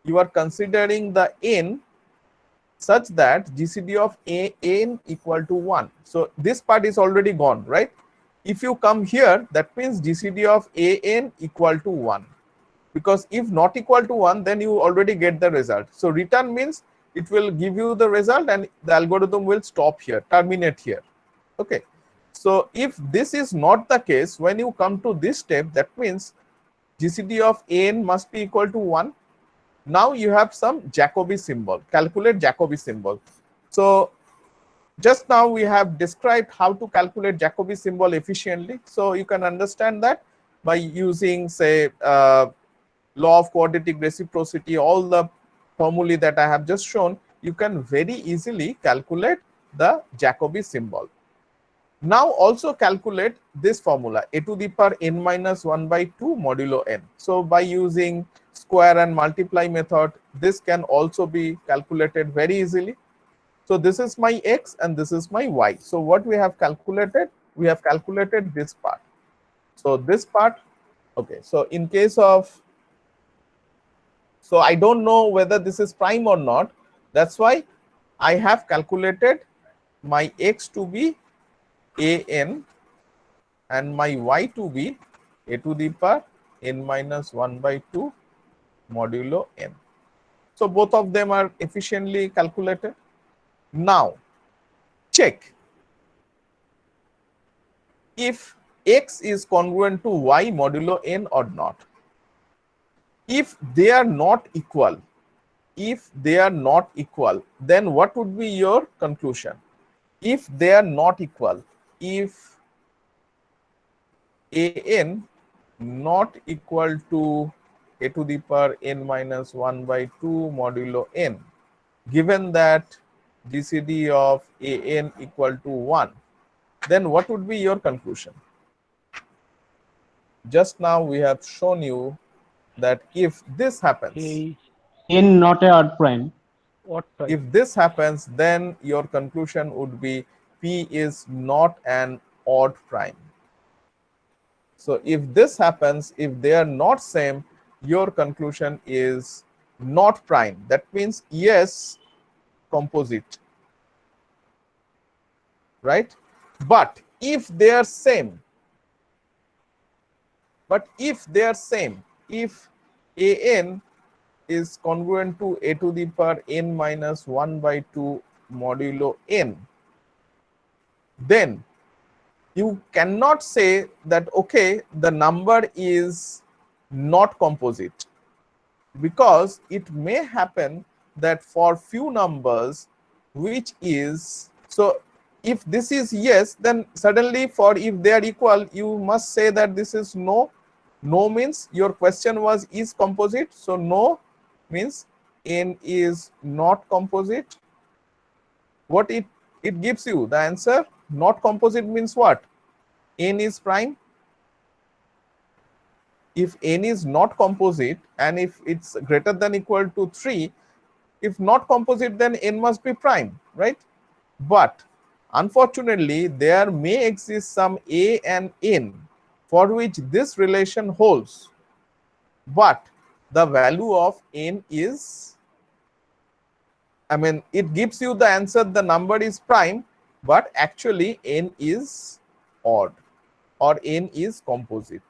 you are considering the n such that GCD of n equal to 1. So this part is already gone, right? If you come here, that means GCD of an equal to 1. Because if not equal to 1, then you already get the result. So return means it will give you the result and the algorithm will stop here, terminate here. Okay. So if this is not the case, when you come to this step, that means GCD of n must be equal to 1. Now you have some Jacobi symbol, calculate Jacobi symbol. So just now we have described how to calculate Jacobi symbol efficiently. So you can understand that by using, say, law of quadratic reciprocity, all the formulae that I have just shown, you can very easily calculate the Jacobi symbol. Now also calculate this formula, a to the power n minus 1 by 2 modulo n. So by using square and multiply method, this can also be calculated very easily. So this is my x and this is my y. So what we have calculated? We have calculated this part. So this part, okay. So in case of, so I don't know whether this is prime or not. That's why I have calculated my x to be an and my y to be a to the power n minus 1 by 2 modulo n. So both of them are efficiently calculated. Now check if x is congruent to y modulo n or not. If they are not equal, then what would be your conclusion? If they are not equal, if an not equal to a to the power n minus 1 by 2 modulo n, given that GCD of an equal to 1, then what would be your conclusion? Just now we have shown you that if this happens, n not a odd prime. if this happens, then your conclusion would be P is not an odd prime. So if this happens, if they are not same, your conclusion is not prime. That means yes, composite, right? But if they are same, if an is congruent to a to the power n minus 1 by 2 modulo n, then you cannot say that, okay, the number is not composite, because it may happen that for few numbers which is, so if this is yes, then suddenly for if they are equal, you must say that this is no. No means your question was is composite, so no means n is not composite. What it gives you the answer not composite means what? N is prime. If n is not composite and if it's greater than equal to 3, if not composite, then n must be prime, right? But unfortunately, there may exist some a and n for which this relation holds, but the value of n is, I mean, it gives you the answer, the number is prime, but actually n is odd or n is composite.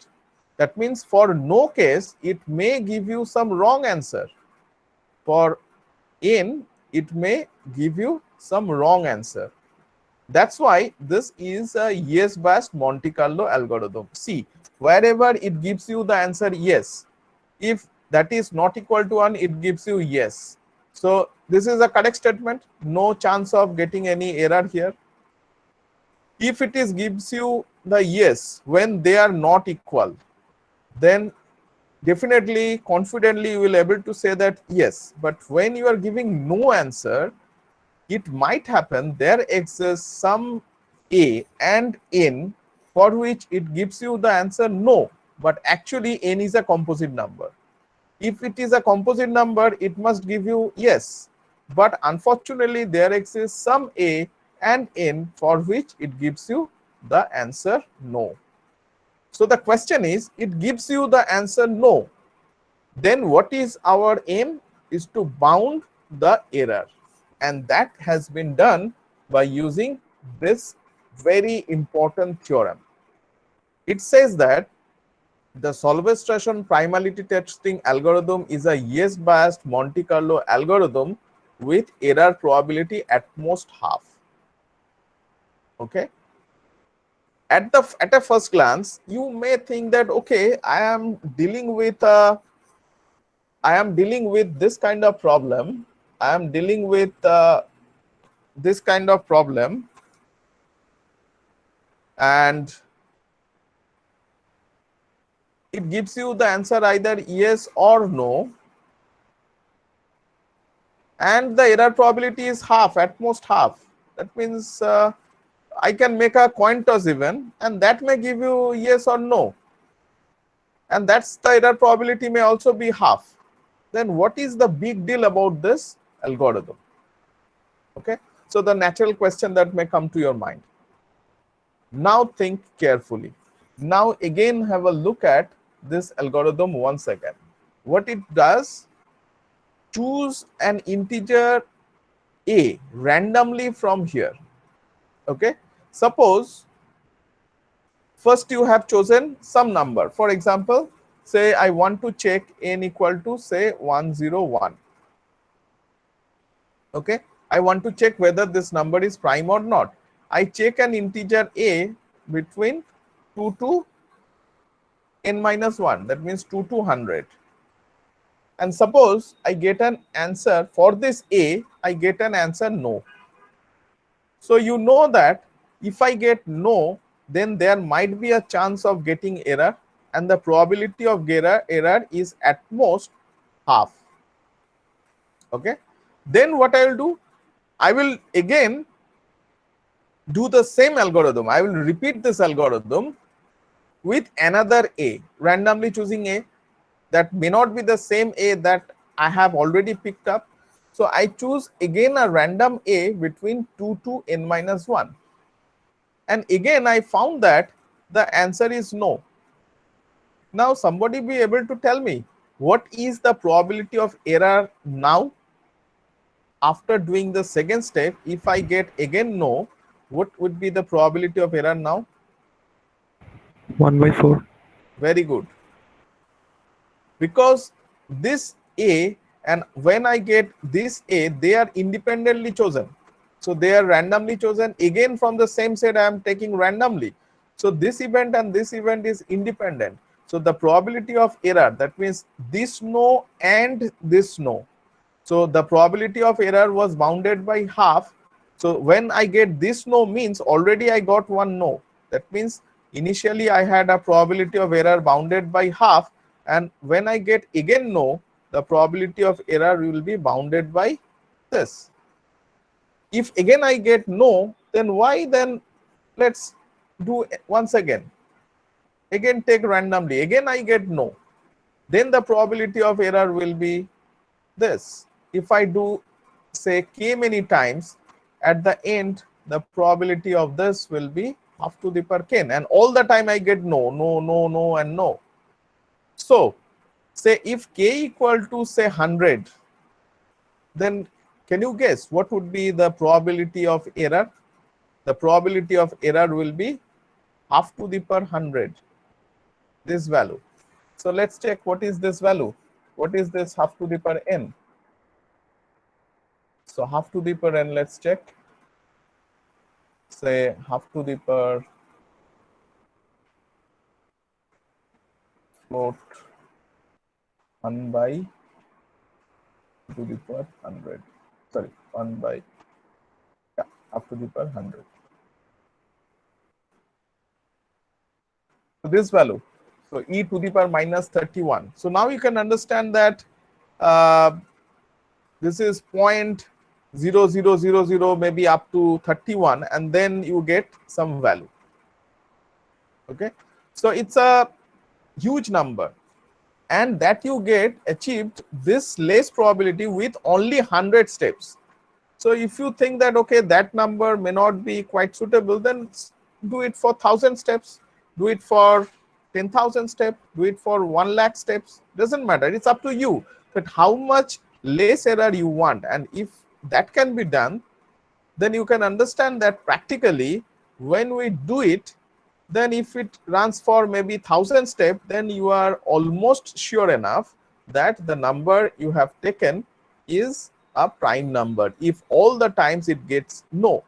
That means for no case, it may give you some wrong answer. For n, it may give you some wrong answer. That's why this is a yes-based Monte Carlo algorithm. See, wherever it gives you the answer yes, if that is not equal to 1, it gives you yes. So this is a correct statement, no chance of getting any error here. If it is gives you the yes when they are not equal, then definitely confidently you will able to say that yes. But when you are giving no answer, it might happen there exists some a and n for which it gives you the answer no, but actually n is a composite number. If it is a composite number, it must give you yes, but unfortunately there exists some a and n for which it gives you the answer no. So the question is, it gives you the answer no, then what is our aim? Is to bound the error, and that has been done by using this very important theorem. It says that the Solovay-Strassen primality testing algorithm is a yes-biased Monte Carlo algorithm with error probability at most half. Okay. At a first glance, you may think that okay, I am dealing with this kind of problem. I am dealing with this kind of problem, and it gives you the answer either yes or no, and the error probability is half, at most half. That means I can make a coin toss even, and that may give you yes or no, and that's the error probability may also be half. Then what is the big deal about this algorithm? Okay, so the natural question that may come to your mind. Now think carefully. Now again have a look at this algorithm once again. What it does, choose an integer a randomly from here. Okay, suppose first you have chosen some number. For example, say I want to check n equal to say 101. Okay, I want to check whether this number is prime or not. I check an integer a between 2 to n minus 1, that means 2 to 100. And suppose I get an answer for this a, I get an answer no. So you know that if I get no, then there might be a chance of getting error, and the probability of error is at most half. Okay, then what I will do, I will again do the same algorithm. I will repeat this algorithm with another a, randomly choosing a that may not be the same a that I have already picked up. So I choose again a random a between 2 to n minus 1. And again I found that the answer is no. Now somebody be able to tell me what is the probability of error now after doing the second step? If I get again no, what would be the probability of error now? 1/4. Very good. Because this a and when I get this a, they are independently chosen. So they are randomly chosen again from the same set I am taking randomly. So this event and this event is independent. So the probability of error, that means this no and this no. So the probability of error was bounded by half. So when I get this no means already I got one no. That means initially I had a probability of error bounded by half, and when I get again no, the probability of error will be bounded by this. If again I get no, then why then Let's do once again. Again take randomly. Again I get no. Then the probability of error will be this. If I do say k many times, at the end the probability of this will be half to the power k, and all the time I get no, no, no, no, and no. So say if k equal to say 100, then can you guess what would be the probability of error? The probability of error will be half to the power 100, this value. So let's check what is this value. What is this half to the power n? So half to the power n, let's check. Say half to the power float 1 by to the power 100. Sorry, 1 by, yeah, half to the power 100. So this value, so e to the power minus 31. So now you can understand that this is 0.0000 maybe up to 31, and then you get some value. Okay, so it's a huge number, and that you get achieved this less probability with only 100 steps. So if you think that okay, that number may not be quite suitable, then do it for 1,000 steps, do it for 10,000 steps, do it for 1 lakh steps, doesn't matter, it's up to you. But how much less error you want, and if that can be done, then you can understand that practically when we do it, then if it runs for maybe 1,000 steps, then you are almost sure enough that the number you have taken is a prime number if all the times it gets no.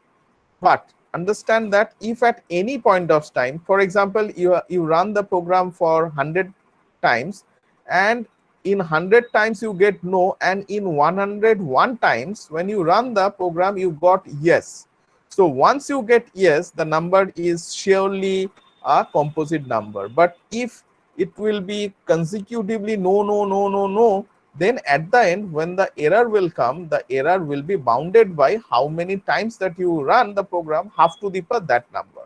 But understand that if at any point of time, for example, you run the program for 100 times, and in 100 times you get no, and in 101 times when you run the program you got yes. So once you get yes, the number is surely a composite number. But if it will be consecutively no, no, no, no, no, then at the end when the error will come, the error will be bounded by how many times that you run the program, half to the power that number.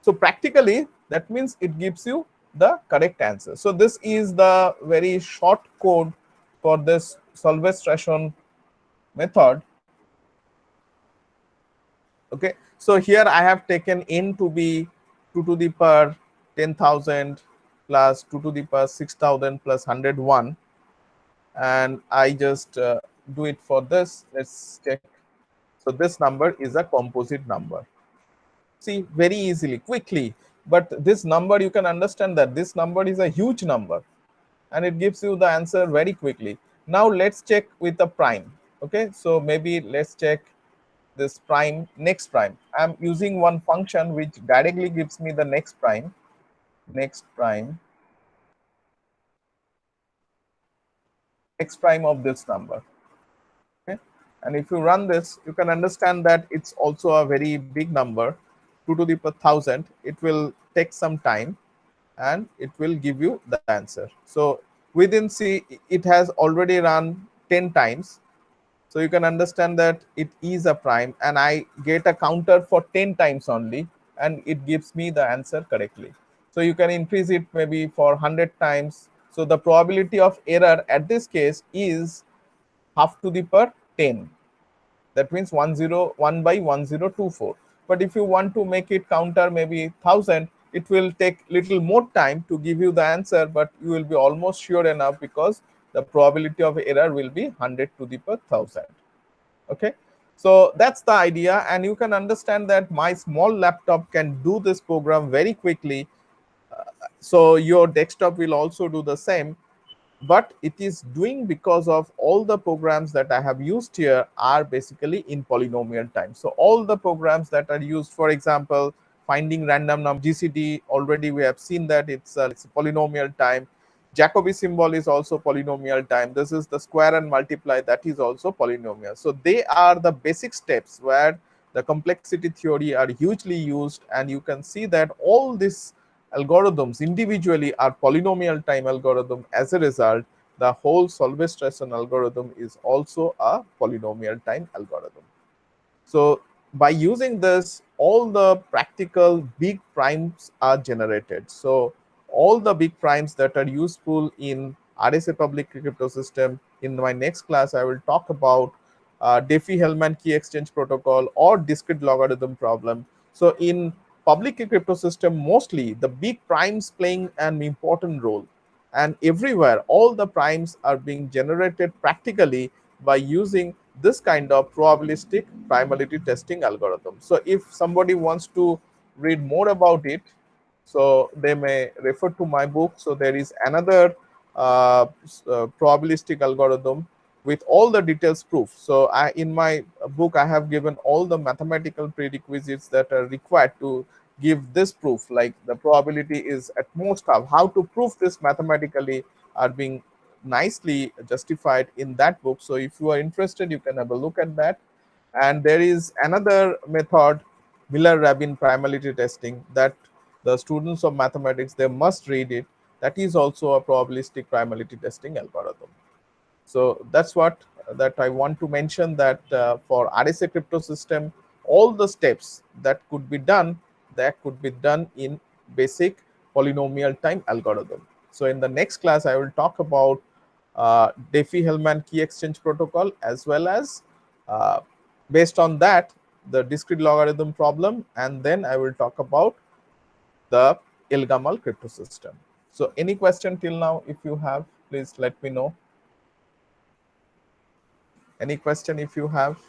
So practically that means it gives you the correct answer. So this is the very short code for this Solovay-Strassen method. Okay, so here I have taken n to be 2 to the power 10,000 plus 2 to the power 6,000 plus 101, and I just do it for this. Let's check. So this number is a composite number. See, very easily, quickly. But this number, you can understand that this number is a huge number, and it gives you the answer very quickly. Now let's check with the prime. Okay, so maybe let's check this prime, next prime. I'm using one function which directly gives me the next prime of this number. Okay, and if you run this, you can understand that it's also a very big number, 2 to the power 1,000. It will take some time, and it will give you the answer. So within C, it has already run 10 times. So you can understand that it is a prime, and I get a counter for 10 times only, and it gives me the answer correctly. So you can increase it maybe for 100 times. So the probability of error at this case is half to the power 10. That means 101 by 1024. But if you want to make it counter maybe 1,000, it will take little more time to give you the answer, but you will be almost sure enough because the probability of error will be 100 to the power 1,000. Okay, so that's the idea, and you can understand that my small laptop can do this program very quickly. So your desktop will also do the same, but it is doing because of all the programs that I have used here are basically in polynomial time. So all the programs that are used, for example, finding random number, GCD, already we have seen that it's a polynomial time. Jacobi symbol is also polynomial time. This is the square and multiply, that is also polynomial. So they are the basic steps where the complexity theory are hugely used, and you can see that all these algorithms individually are polynomial time algorithm. As a result, the whole Solovay-Strassen algorithm is also a polynomial time algorithm. So by using this, all the practical big primes are generated. So all the big primes that are useful in RSA public key crypto system. In my next class, I will talk about Diffie-Hellman key exchange protocol or discrete logarithm problem. So in public key crypto system, mostly the big primes playing an important role, and everywhere all the primes are being generated practically by using this kind of probabilistic primality testing algorithm. So if somebody wants to read more about it, so they may refer to my book. So there is another probabilistic algorithm with all the details proof. So in my book, I have given all the mathematical prerequisites that are required to give this proof, like the probability is at most half. How to prove this mathematically are being nicely justified in that book. So if you are interested, you can have a look at that. And there is another method, Miller-Rabin primality testing, that the students of mathematics, they must read it. That is also a probabilistic primality testing algorithm. So that's what that I want to mention, that for RSA crypto system, all the steps that could be done, that could be done in basic polynomial time algorithm. So in the next class, I will talk about Diffie-Hellman key exchange protocol, as well as based on that, the discrete logarithm problem, and then I will talk about the Ilgamal crypto system. So any question till now, if you have, please let me know. Any question if you have?